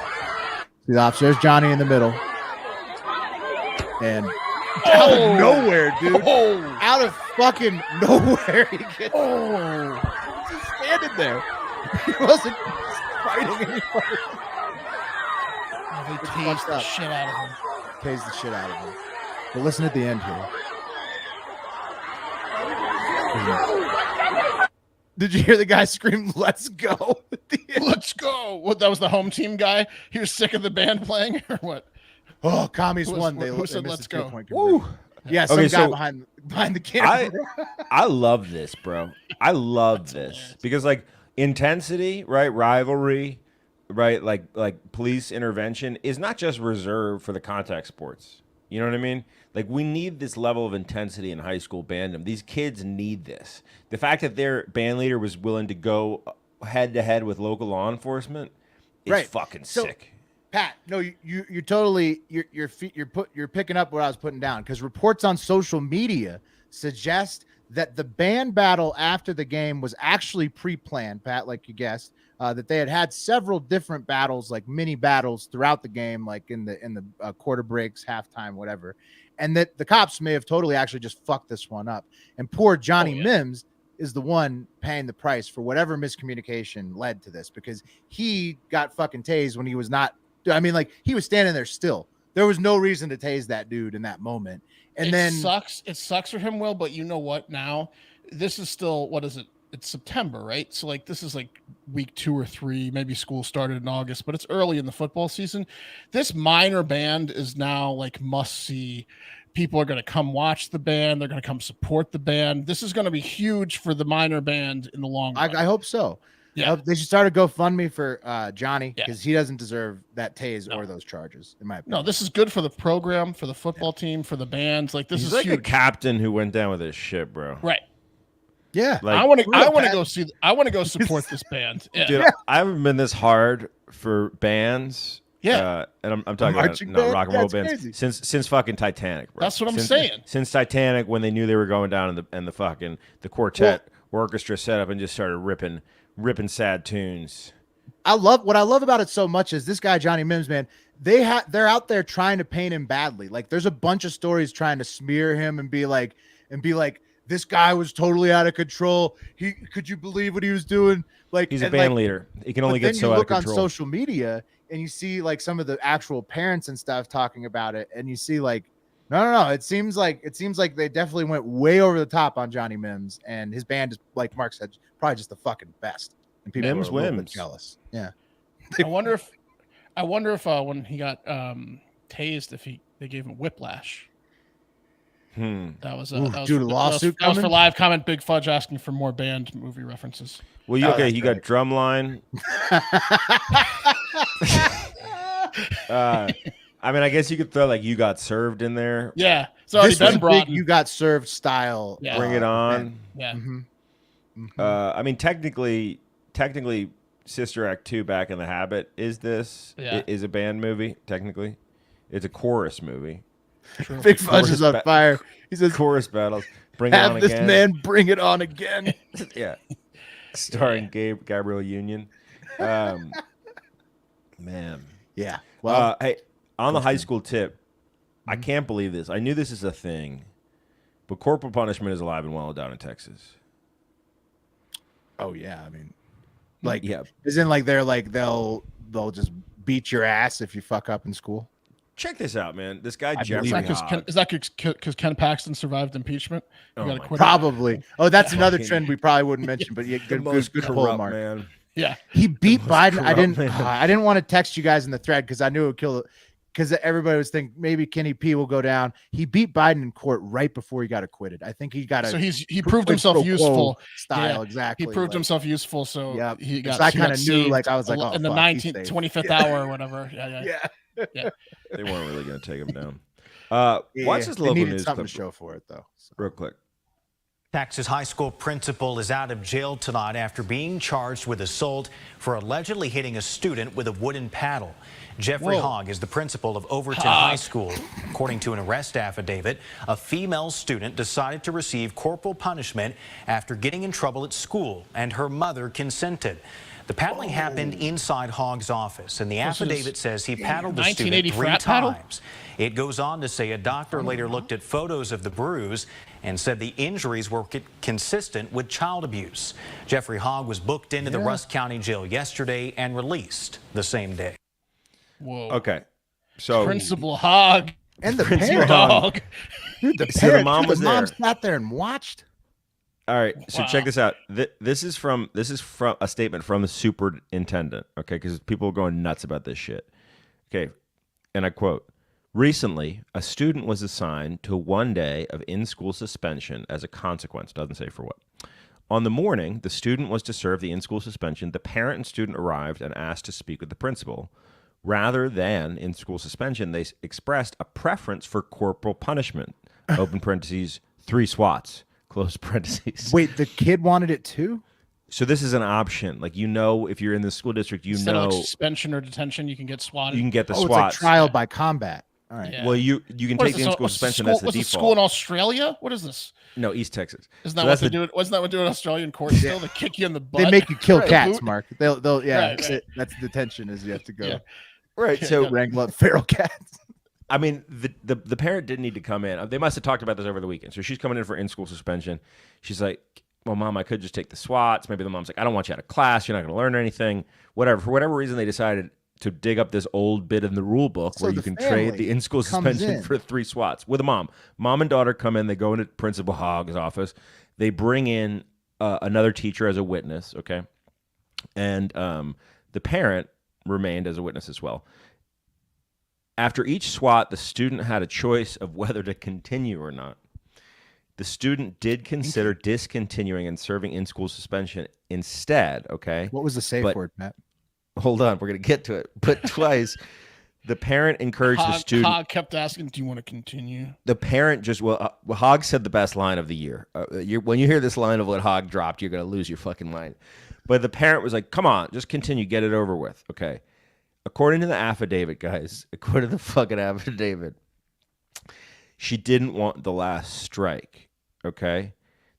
See the officer. There's Johnny in the middle. And out of nowhere, dude. Out of fucking nowhere, he gets. Just standing there. He wasn't fighting anybody. They tased the shit out of him. Tased the shit out of him. But listen at the end here. Did you hear the guy scream, "Let's go"? Let's go. What, that was the home team guy? He was sick of the band playing or what? Oh, commies won. Who said let's go? Woo. Yeah, some guy behind the camera. I love this, bro. I love this because like intensity, right? Rivalry, right? Like police intervention is not just reserved for the contact sports. You know what I mean? Like we need this level of intensity in high school bandom. These kids need this. The fact that their band leader was willing to go head to head with local law enforcement is fucking sick. Pat, no, you're totally you're picking up what I was putting down because reports on social media suggest that the band battle after the game was actually pre-planned. Pat, like you guessed, that they had several different battles, like mini battles throughout the game, like in the quarter breaks, halftime, whatever, and that the cops may have totally actually just fucked this one up. And poor Johnny Mims is the one paying the price for whatever miscommunication led to this because he got fucking tased when he was not. I mean, like he was standing there still. There was no reason to tase that dude in that moment. And then it sucks for him, Will, but you know what? Now this is still, what is it? It's September, right? So like this is like week 2 or 3, maybe school started in August, but it's early in the football season. This minor band is now like must see. People are going to come watch the band. They're going to come support the band. This is going to be huge for the minor band in the long run. I hope so. Yeah, they should start a GoFundMe for Johnny because he doesn't deserve that tase or those charges. In my opinion. No, this is good for the program, for the football team, for the bands. Like this He's is like huge. a captain who went down with his ship, bro. Right. Yeah, like, I want to go see. I want to go support this band. Yeah. Dude, I haven't been this hard for bands. Yeah, and I'm talking about not rock and roll bands since fucking Titanic, bro. That's what I'm saying. Since Titanic, when they knew they were going down and the quartet orchestra set up and just started ripping sad tunes. What I love about it so much is this guy Johnny Mims, man. They're out there trying to paint him badly. Like there's a bunch of stories trying to smear him and be like this guy was totally out of control. Could you believe what he was doing? Like he's a band leader. He can only get so out of control. You look on social media and you see like some of the actual parents and stuff talking about it, and you see like no. It seems like they definitely went way over the top on Johnny Mims, and his band is, like Mark said, probably just the fucking best. And people Mims are a little bit wins. jealous. Yeah. I wonder if when he got tased, if they gave him whiplash. That was a lawsuit. That was for live comment. Big Fudge asking for more band movie references. Well, you got Drumline. I mean, I guess you could throw like "You Got Served" in there. Yeah, it's already been brought. You Got Served style. Yeah. Bring it on. Yeah. Mm-hmm. I mean, technically, Sister Act 2, Back in the Habit is a band movie. Technically, it's a chorus movie. True. Big Fudge is on fire. He says, "Chorus battles, bring it on again." Have this man bring it on again. Yeah, starring Gabrielle Union. Man. Yeah. Well, hey, on the high school tip, I can't believe this. I knew this is a thing, but corporal punishment is alive and well down in Texas. Oh yeah, I mean, like, isn't like they're like they'll just beat your ass if you fuck up in school. Check this out, man. This guy, Is Jeffrey Hogg. that because Ken Paxton survived impeachment? You gotta quit probably. Oh, that's another trend we probably wouldn't mention, but yeah, good pull, Mark. Man. Yeah. He beat Biden. I didn't want to text you guys in the thread because I knew it would kill it. Because everybody was thinking maybe Kenny P will go down. He beat Biden in court right before he got acquitted. I think he got So he proved himself useful. Style, exactly. He proved himself useful. So he got. So I kind of knew, like I was like, in the 25th hour or whatever. Yeah. They weren't really going to take him down. Watch this local news something clip to show for it though. So. Real quick. Texas high school principal is out of jail tonight after being charged with assault for allegedly hitting a student with a wooden paddle. Jeffrey Hogg is the principal of Overton High School. According to an arrest affidavit, a female student decided to receive corporal punishment after getting in trouble at school, and her mother consented. The paddling happened inside Hogg's office, and the affidavit says he paddled the student 3 times. It goes on to say a doctor later looked at photos of the bruise and said the injuries were consistent with child abuse. Jeffrey Hogg was booked into the Rusk County Jail yesterday and released the same day. Whoa. Okay. So Principal Hogg and the Principal parent. Dude, the mom was there. Mom sat there and watched. All right, so check this out. This is from a statement from the superintendent. Okay, because people are going nuts about this shit. Okay, and I quote: "Recently, a student was assigned to 1 day of in-school suspension as a consequence. Doesn't say for what. On the morning the student was to serve the in-school suspension, the parent and student arrived and asked to speak with the principal. Rather than in-school suspension, they expressed a preference for corporal punishment. Open parentheses, 3 swats." Close parentheses. Wait, the kid wanted it too? So this is an option. Like, if you're in the school district, Instead of like suspension or detention, you can get swatted. You can get the swats. swats. It's like trial by combat. All right. Yeah. Well, you can take the in-school suspension as the default. What's a school in Australia? What is this? No, East Texas. Isn't that what they do? Wasn't that what they do in Australian court still? They kick you in the butt. They make you kill cats, Mark. They'll that's detention is you have to go. Yeah. Right. So wrangle up feral cats. I mean, the parent didn't need to come in. They must have talked about this over the weekend. So she's coming in for in-school suspension. She's like, well, Mom, I could just take the swats. Maybe the mom's like, I don't want you out of class. You're not going to learn anything. Whatever. For whatever reason, they decided to dig up this old bit in the rule book where you can trade the in-school suspension for 3 swats with a mom. Mom and daughter come in. They go into Principal Hogg's office. They bring in another teacher as a witness, okay? And the parent remained as a witness as well. After each SWAT, the student had a choice of whether to continue or not. The student did consider discontinuing and serving in-school suspension instead, okay? What was the safe word, Matt? Hold on, we're going to get to it. But twice, the parent encouraged the student. Hogg kept asking, do you want to continue? The parent just, Hogg said the best line of the year. When you hear this line of what Hogg dropped, you're going to lose your fucking mind. But the parent was like, come on, just continue, get it over with, okay? According to the affidavit, guys, according to the fucking affidavit, she didn't want the last strike, okay?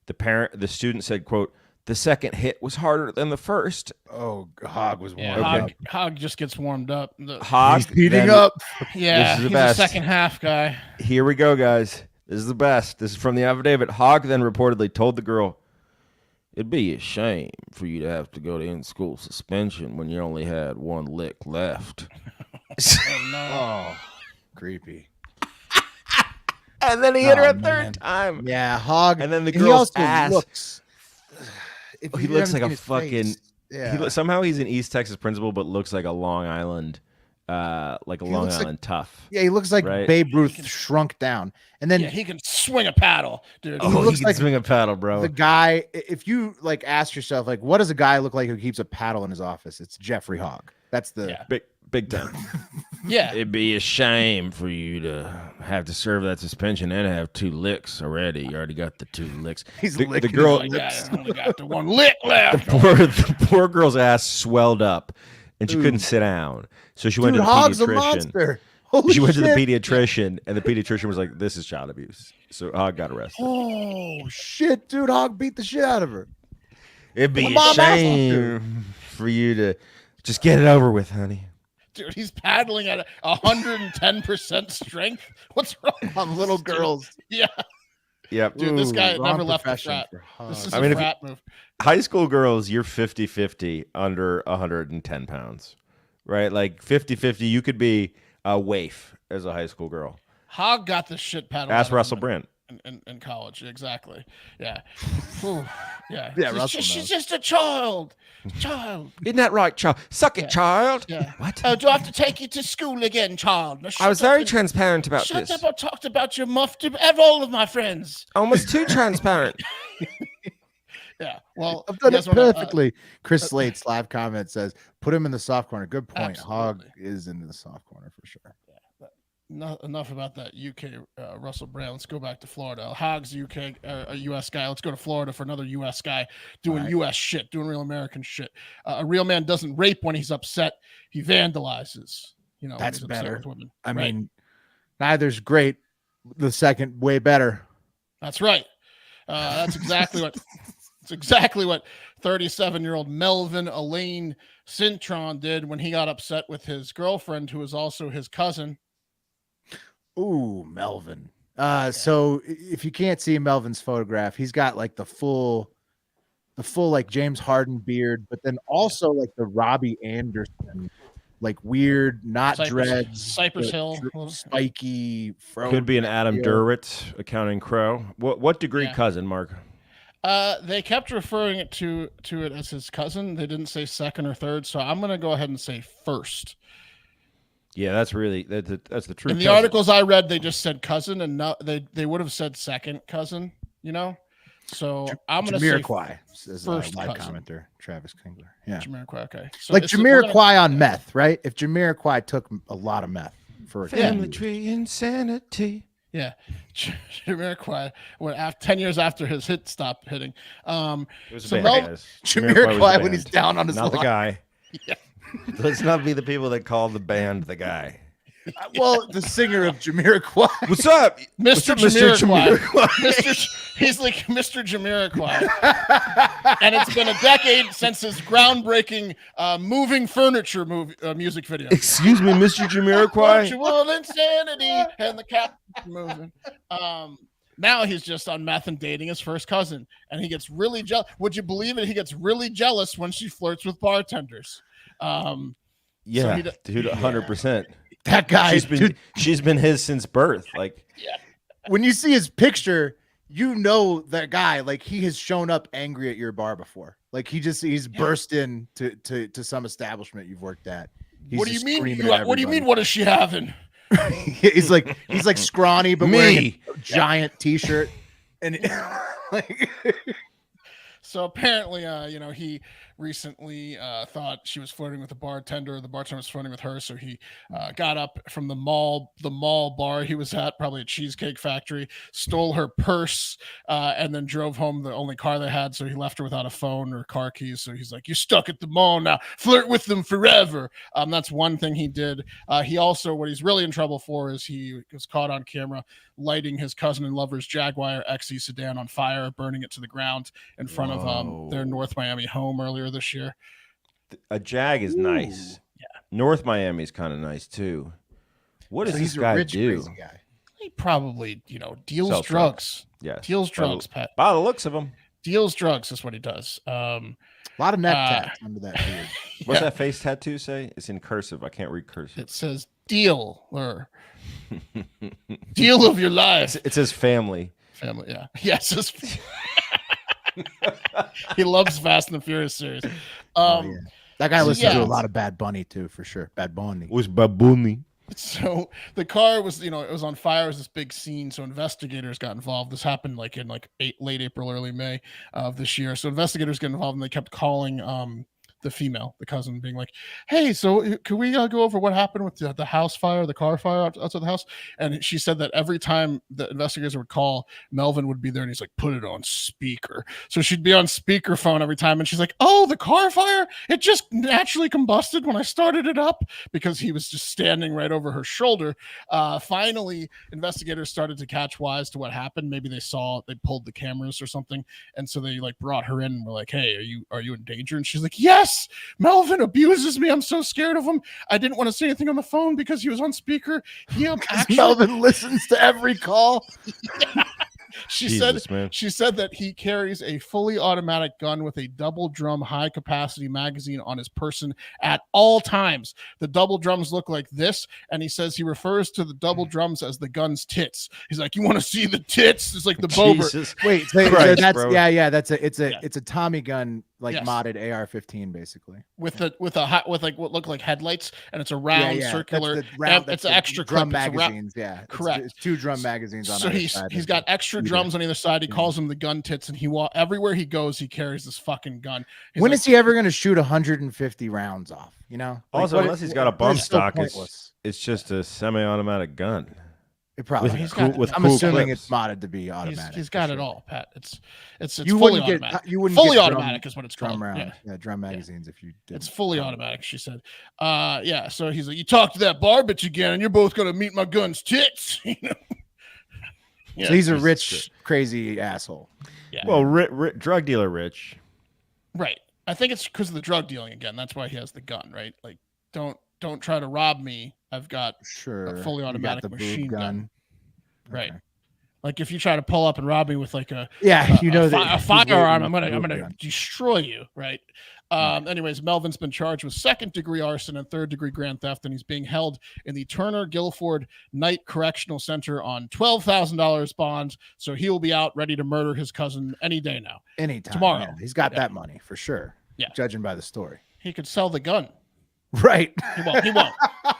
The student said, quote, the second hit was harder than the first. Oh, Hogg was warmed up. Hogg just gets warmed up. Hogg he's heating up. Yeah, he's a second half guy. Here we go, guys. This is the best. This is from the affidavit. Hogg then reportedly told the girl, it'd be a shame for you to have to go to in-school suspension when you only had 1 lick left. Oh, no. Oh, creepy. And then he hit her a third time. Yeah, Hogg. And then the girl's ass. He looks like a fucking. Yeah. Somehow he's an East Texas principal, but looks like a Long Island, tough. Yeah, he looks like Babe Ruth shrunk down. And then he can swing a paddle, dude. He can swing a paddle, bro. The guy, if you like ask yourself, like, what does a guy look like who keeps a paddle in his office? It's Jeffrey Hogg. That's the big time. Yeah. It'd be a shame for you to have to serve that suspension and have 2 licks already. You already got the 2 licks. He's the licking girl. Only got the 1 lick left. The poor girl's ass swelled up, and she couldn't sit down. So she went to the Hogg's pediatrician. A monster. Holy she went shit. to the pediatrician, and the pediatrician was like, "This is child abuse." So Hogg got arrested. Oh shit, dude! Hogg beat the shit out of her. It'd be a shame for you to just get it over with, honey. Dude, he's paddling at 110% strength. What's wrong on little girls? Yeah. Yep. Dude, this guy never left the frat. This is a frat move. High school girls, you're 50-50 under 110 pounds. right? Like 50-50. You could be a waif as a high school girl. Hog got the shit paddled. Ask Russell Brand. In college, exactly. Yeah. Yeah. She's just a child. Isn't that right, child? Suck it, child. Yeah. What? Oh, do I have to take you to school again, child? I was very transparent about this. Shut up! I talked about your muff to all of my friends. Almost too transparent. Yeah. Well, I've done it perfectly. Chris Slate's live comment says, "Put him in the soft corner." Good point. Absolutely. Hog is in the soft corner for sure. Enough about that UK Russell Brand. Let's go back to Florida. Hog's UK a US guy. Let's go to Florida for another US guy doing US shit, doing real American shit. A real man doesn't rape when he's upset. He vandalizes. You know, that's better. I right? mean, neither's great. The second way better. That's right. That's exactly what. It's exactly what 37-year-old Melvin Elaine Cintron did when he got upset with his girlfriend, who was also his cousin. Ooh, Melvin. So if you can't see Melvin's photograph, he's got like the full like James Harden beard, but then also like the Robbie Anderson, like weird, not dreads, Cypress Hill, spiky. Could be an Adam Derwitz accounting crow. What degree cousin, Mark? They kept referring to it as his cousin. They didn't say second or third, so I'm gonna go ahead and say first. Yeah, that's really that's the truth. In the articles I read, they just said cousin, and not they would have said second cousin. You know, so I'm going to say Jamiroquai as a live commenter, Travis Kingler. Yeah, Jamiroquai. Okay, so like Jamiroquai on meth, right? If Jamiroquai took a lot of meth for a family tree insanity. Yeah, Jamiroquai. When 10 years after his hit stopped hitting, it was so Jamiroquai when he's down on his not luck. The guy. Yeah. Let's not be the people that call the band the guy. Well, the singer of Jamiroquai. What's up, Mr. Jamiroquai? He's like Mr. Jamiroquai. And it's been a decade since his groundbreaking moving furniture music video. Excuse me, Mr. Jamiroquai. Virtual insanity and the cat moving. Now he's just on meth and dating his first cousin, and he gets really jealous. Would you believe it? He gets really jealous when she flirts with bartenders. Yeah, so dude, 100%. That guy, she's been his since birth. Like, when you see his picture, you know that guy. Like, he has shown up angry at your bar before. Like, he's burst in to some establishment you've worked at. What do you mean? What do you mean? What is she having? he's like scrawny, but wearing a giant T-shirt, and so apparently, he recently thought she was flirting with a bartender. The bartender was flirting with her, so he got up from the mall bar he was at, probably a Cheesecake Factory, stole her purse, and then drove home the only car they had. So he left her without a phone or car keys. So he's like, "You're stuck at the mall now. Flirt with them forever." That's one thing he did. He also, what he's really in trouble for is he was caught on camera lighting his cousin and lover's Jaguar XE sedan on fire, burning it to the ground in front of their North Miami home earlier this year. A Jag is nice. Yeah. North Miami's kind of nice too. What does this guy do? Crazy guy. He probably, deals drugs. Yeah. Deals drugs, Pat. By the looks of him. Deals drugs. That's what he does. A lot of neck tats under that beard. What's that face tattoo say? It's in cursive. I can't read cursive. It says deal or deal of your life. It says family. Family, yeah. Yes. He loves Fast and the Furious series. That guy listens to a lot of Bad Bunny too, for sure. Bad Bunny. What's Bad Bunny? So the car was, it was on fire. It was this big scene. So investigators got involved. This happened in late April, early May of this year. So investigators get involved, and they kept calling the cousin, being like, "Hey, so can we go over what happened with the house fire, the car fire outside the house?" And she said that every time the investigators would call, Melvin would be there, and he's like, "Put it on speaker." So she'd be on speakerphone every time, and she's like, "Oh, the car fire, it just naturally combusted when I started it up," because he was just standing right over her shoulder. Finally, investigators started to catch wise to what happened. Maybe they pulled the cameras or something, and so they brought her in and were like, "Hey, are you in danger?" And she's like, "Yes, Melvin abuses me. I'm so scared of him. I didn't want to say anything on the phone because he was on speaker. Melvin listens to every call." She Jesus, said man. she said that he carries a fully automatic gun with a double drum high capacity magazine on his person at all times. The double drums look like this, and he says he refers to the double drums as the gun's tits. He's like, "You want to see the tits?" It's like the Boobert. Jesus. Wait, so Christ, that's bro. that's it's a Tommy gun modded AR-15 basically with like what look like headlights, and it's a round circular. It's an extra drum clip. magazines. Correct. It's 2 drum magazines on. So he's got extra drums on either side. He calls them the gun tits, and everywhere he goes, he carries this fucking gun. When is he ever going to shoot 150 rounds off? You know. Also, unless he's got a bump stock, pointless. it's just a semi-automatic gun. It probably. I'm assuming it's modded to be automatic. He's got it all, Pat. It's you fully wouldn't automatic. You wouldn't fully get automatic is what it's called. Drum magazines. If you did, it's fully automatic. She said. So he's like, you talk to that bar bitch again, and you're both gonna meet my gun's tits. You know. Yeah, so he's a rich, crazy asshole. Yeah. Well, drug dealer rich. Right. I think it's because of the drug dealing again. That's why he has the gun, right? Like, don't try to rob me. I've got a fully automatic machine gun. Right. Okay. Like if you try to pull up and rob me with like a firearm, I'm gonna destroy you. Right. Anyways, Melvin's been charged with 2nd-degree arson and 3rd-degree grand theft, and he's being held in the Turner Guilford Night Correctional Center on $12,000 bond. So he will be out ready to murder his cousin any day now. Anytime. Tomorrow. Yeah. He's got that money for sure. Yeah. Judging by the story. He could sell the gun. Right. He won't.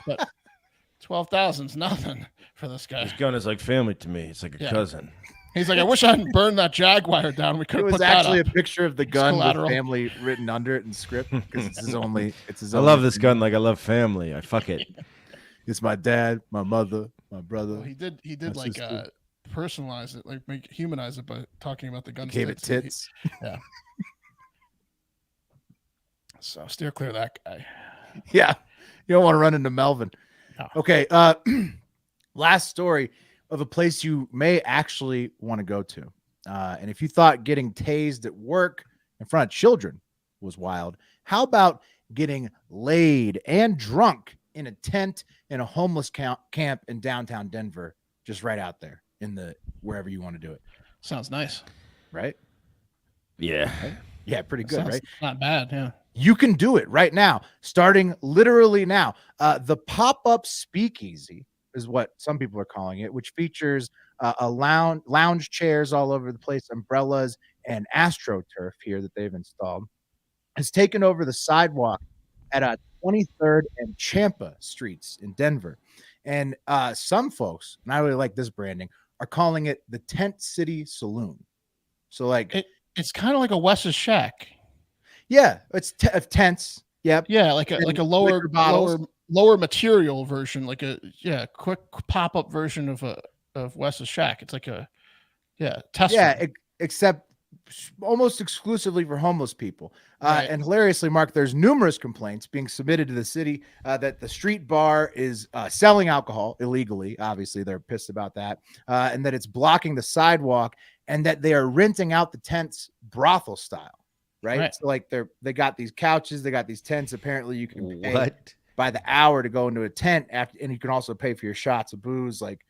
But 12,000's nothing for this guy. His gun is like family to me. It's like a cousin. He's like, I wish I hadn't burned that Jaguar down. We could have put that up. It was actually a picture of the gun with family written under it in script because it's his only. I love this gun like I love family. I fuck it. It's my dad, my mother, my brother. Well, he did like personalize it, like humanize it by talking about the gun. Gave it tits. Yeah. So steer clear of that guy. Yeah. You don't want to run into Melvin. No. Okay. Last story of a place you may actually want to go to. And if you thought getting tased at work in front of children was wild, how about getting laid and drunk in a tent in a homeless camp in downtown Denver, just right out there in the wherever you want to do it? Sounds nice. Right? Yeah. Right? Yeah, pretty good, right? Not bad, yeah. You can do it right now, starting literally now. The pop-up speakeasy is what some people are calling it, which features a lounge chairs all over the place, umbrellas, and AstroTurf here that they've installed. Has taken over the sidewalk at 23rd and Champa streets in Denver. And some folks, and I really like this branding, are calling it the Tent City Saloon. So like it's kind of like a Wes's Shack. Yeah, it's tents. Yep. Yeah, like a lower material version, like a quick pop-up version of Wes's Shack. It's like a test. Yeah, except almost exclusively for homeless people. Right. And hilariously, Mark, there's numerous complaints being submitted to the city that the street bar is selling alcohol illegally. Obviously, they're pissed about that, and that it's blocking the sidewalk, and that they are renting out the tents brothel style. Right. So like they got these couches, they got these tents. Apparently, you can pay by the hour to go into a tent and you can also pay for your shots of booze, like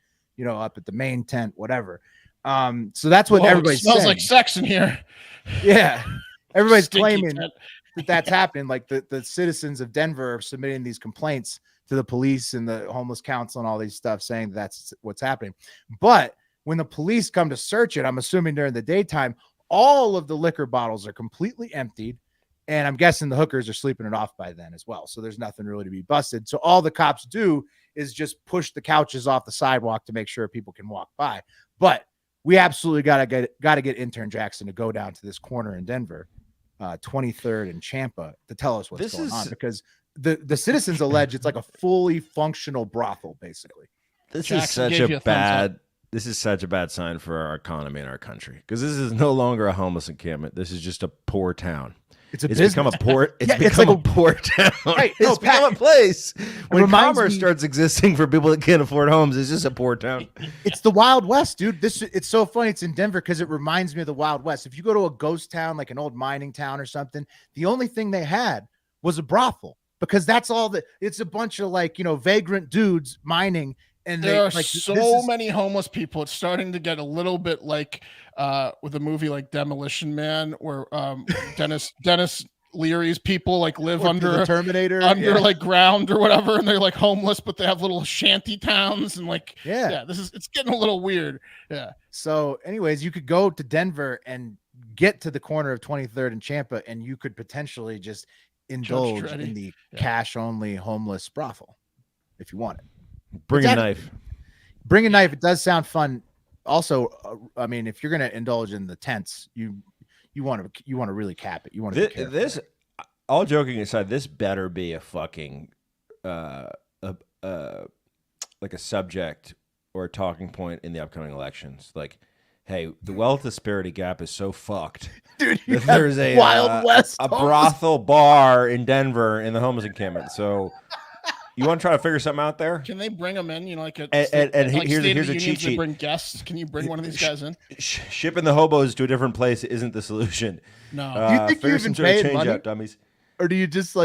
up at the main tent, whatever. So that's what everybody's smells saying. Like sex in here. Yeah, everybody's claiming tent. that's happening. Like the citizens of Denver are submitting these complaints to the police and the homeless council and all these stuff, saying that's what's happening. But when the police come to search it, I'm assuming during the daytime, all of the liquor bottles are completely emptied, and I'm guessing the hookers are sleeping it off by then as well. So there's nothing really to be busted. So all the cops do is just push the couches off the sidewalk to make sure people can walk by. But we absolutely got to get intern Jackson to go down to this corner in Denver, 23rd and Champa, to tell us what's going on, because the citizens allege it's like a fully functional brothel, basically. This is such a bad sign for our economy and our country, because this is no longer a homeless encampment. This is just a poor town. It's become a poor. It's become a poor town. Right, it's become a place. When commerce starts existing for people that can't afford homes, it's just a poor town. It's the Wild West, dude. It's so funny. It's in Denver because it reminds me of the Wild West. If you go to a ghost town, like an old mining town or something, the only thing they had was a brothel, because that's all it's a bunch of vagrant dudes mining And there are like, so many homeless people. It's starting to get a little bit like with a movie like Demolition Man, where Dennis Leary's people like live under the Terminator, like ground or whatever, and they're like homeless, but they have little shanty towns and like it's getting a little weird. Yeah. So, anyways, you could go to Denver and get to the corner of 23rd and Champa, and you could potentially just indulge in the cash only homeless brothel if you want it. Bring a knife. Bring a knife. It does sound fun. Also, I mean, if you're going to indulge in the tents, you want to really cap it. You want to this all joking aside, this better be a fucking like a subject or a talking point in the upcoming elections. Like, hey, the wealth disparity gap is so fucked. Dude, there's a Wild West a brothel bar in Denver in the homeless encampment. So you want to try to figure something out there? Can they bring them in? You know, like here's a cheat sheet. Bring guests. Can you bring one of these guys in? Shipping the hobos to a different place isn't the solution. No. Do you think you even pay money, dummies? Or do you just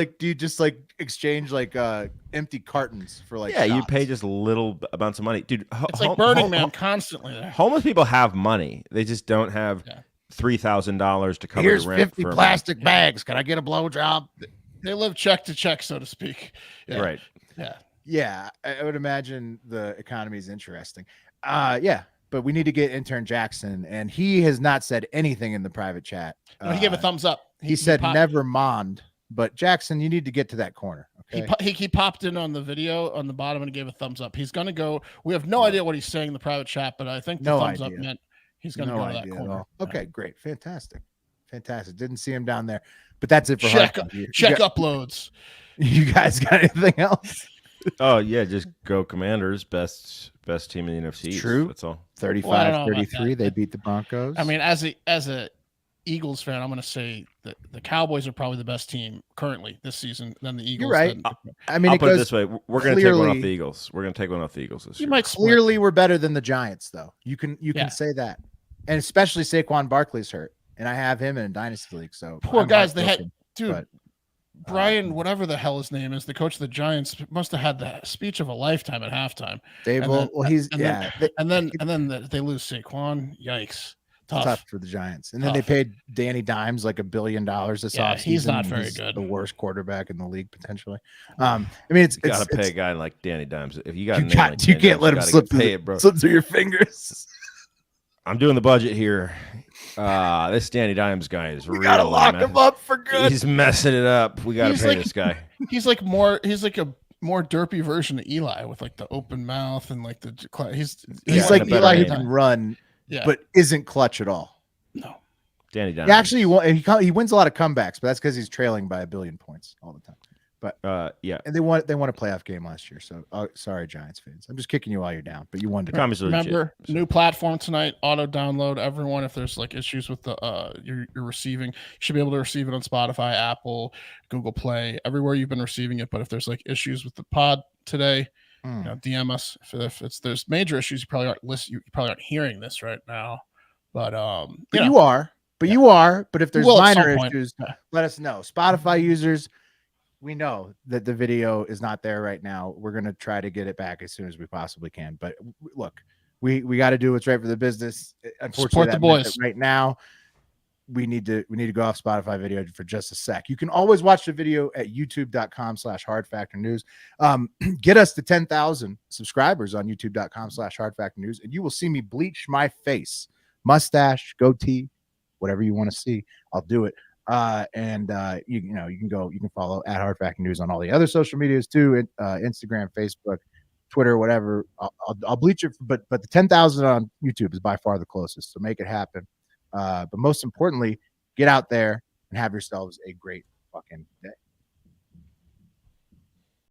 exchange like empty cartons for like? Yeah, shots? you pay just little amounts of money, dude. It's like Burning Man constantly. There. Homeless people have money; they just don't have $3,000 to cover Here's the rent. 50 plastic bags. Can I get a blowjob? They live check to check, so to speak. Yeah. Right. Yeah. I would imagine the economy is interesting. But we need to get intern Jackson, and he has not said anything in the private chat. No, he gave a thumbs up. He said never mind. But Jackson, you need to get to that corner. Okay? He popped in on the video on the bottom and gave a thumbs up. He's going to go. We have no idea what he's saying in the private chat, but I think the thumbs up meant he's going to go to that corner. Okay, great. Fantastic. Didn't see him down there. But that's it for check uploads. You guys got anything else? Oh, yeah. Just go Commanders. Best team in the NFC. It's true. That's all. 35-33. They beat the Broncos. I mean, as a Eagles fan, I'm going to say that the Cowboys are probably the best team currently this season than the Eagles. You're right. I mean, I'll put it this way: we're going to take one off the Eagles. We're going to take one off the Eagles this year. Clearly, we're better than the Giants, though. You can say that, and especially Saquon Barkley's hurt, and I have him in a dynasty league. So poor guys. They had Brian, whatever the hell his name is, the coach of the Giants, must have had the speech of a lifetime at halftime. They lose Saquon. Yikes. Tough for the Giants. And then they paid Danny Dimes like $1 billion this offseason. He's not very good. The worst quarterback in the league potentially. I mean, you got to pay a guy like Danny Dimes. If you got, you can't let him slip through your fingers. I'm doing the budget here. This Danny Dimes guy is real. Gotta lock him up for good. He's messing it up. We got to pay this guy. He's like a more derpy version of Eli with like the open mouth and like he's like Eli who can run. Yeah. But isn't clutch at all. No. Danny Dimes. Actually, he wins a lot of comebacks, but that's because he's trailing by 1 billion points all the time. But and they won a playoff game last year. So sorry, Giants fans. I'm just kicking you while you're down, but you won. Remember, new platform tonight. Auto download. Everyone, if there's like issues with the you're receiving, you should be able to receive it on Spotify, Apple, Google Play, everywhere you've been receiving it. But if there's like issues with the pod today, DM us if there's major issues. You probably aren't hearing this right now, but you are. But if there's minor issues, let us know. Spotify users, we know that the video is not there right now. We're gonna try to get it back as soon as we possibly can. But look, we got to do what's right for the business. Unfortunately, support the boys right now. We need to go off Spotify video for just a sec. You can always watch the video at youtube.com/hardfactornews. Get us to 10,000 subscribers on youtube.com/hardfactornews, and you will see me bleach my face, mustache, goatee, whatever you want to see. I'll do it. You can follow at Hard Factor News on all the other social medias too, Instagram, Facebook, Twitter, whatever. I'll bleach it, but the 10,000 on YouTube is by far the closest. So make it happen. But most importantly, get out there and have yourselves a great fucking day.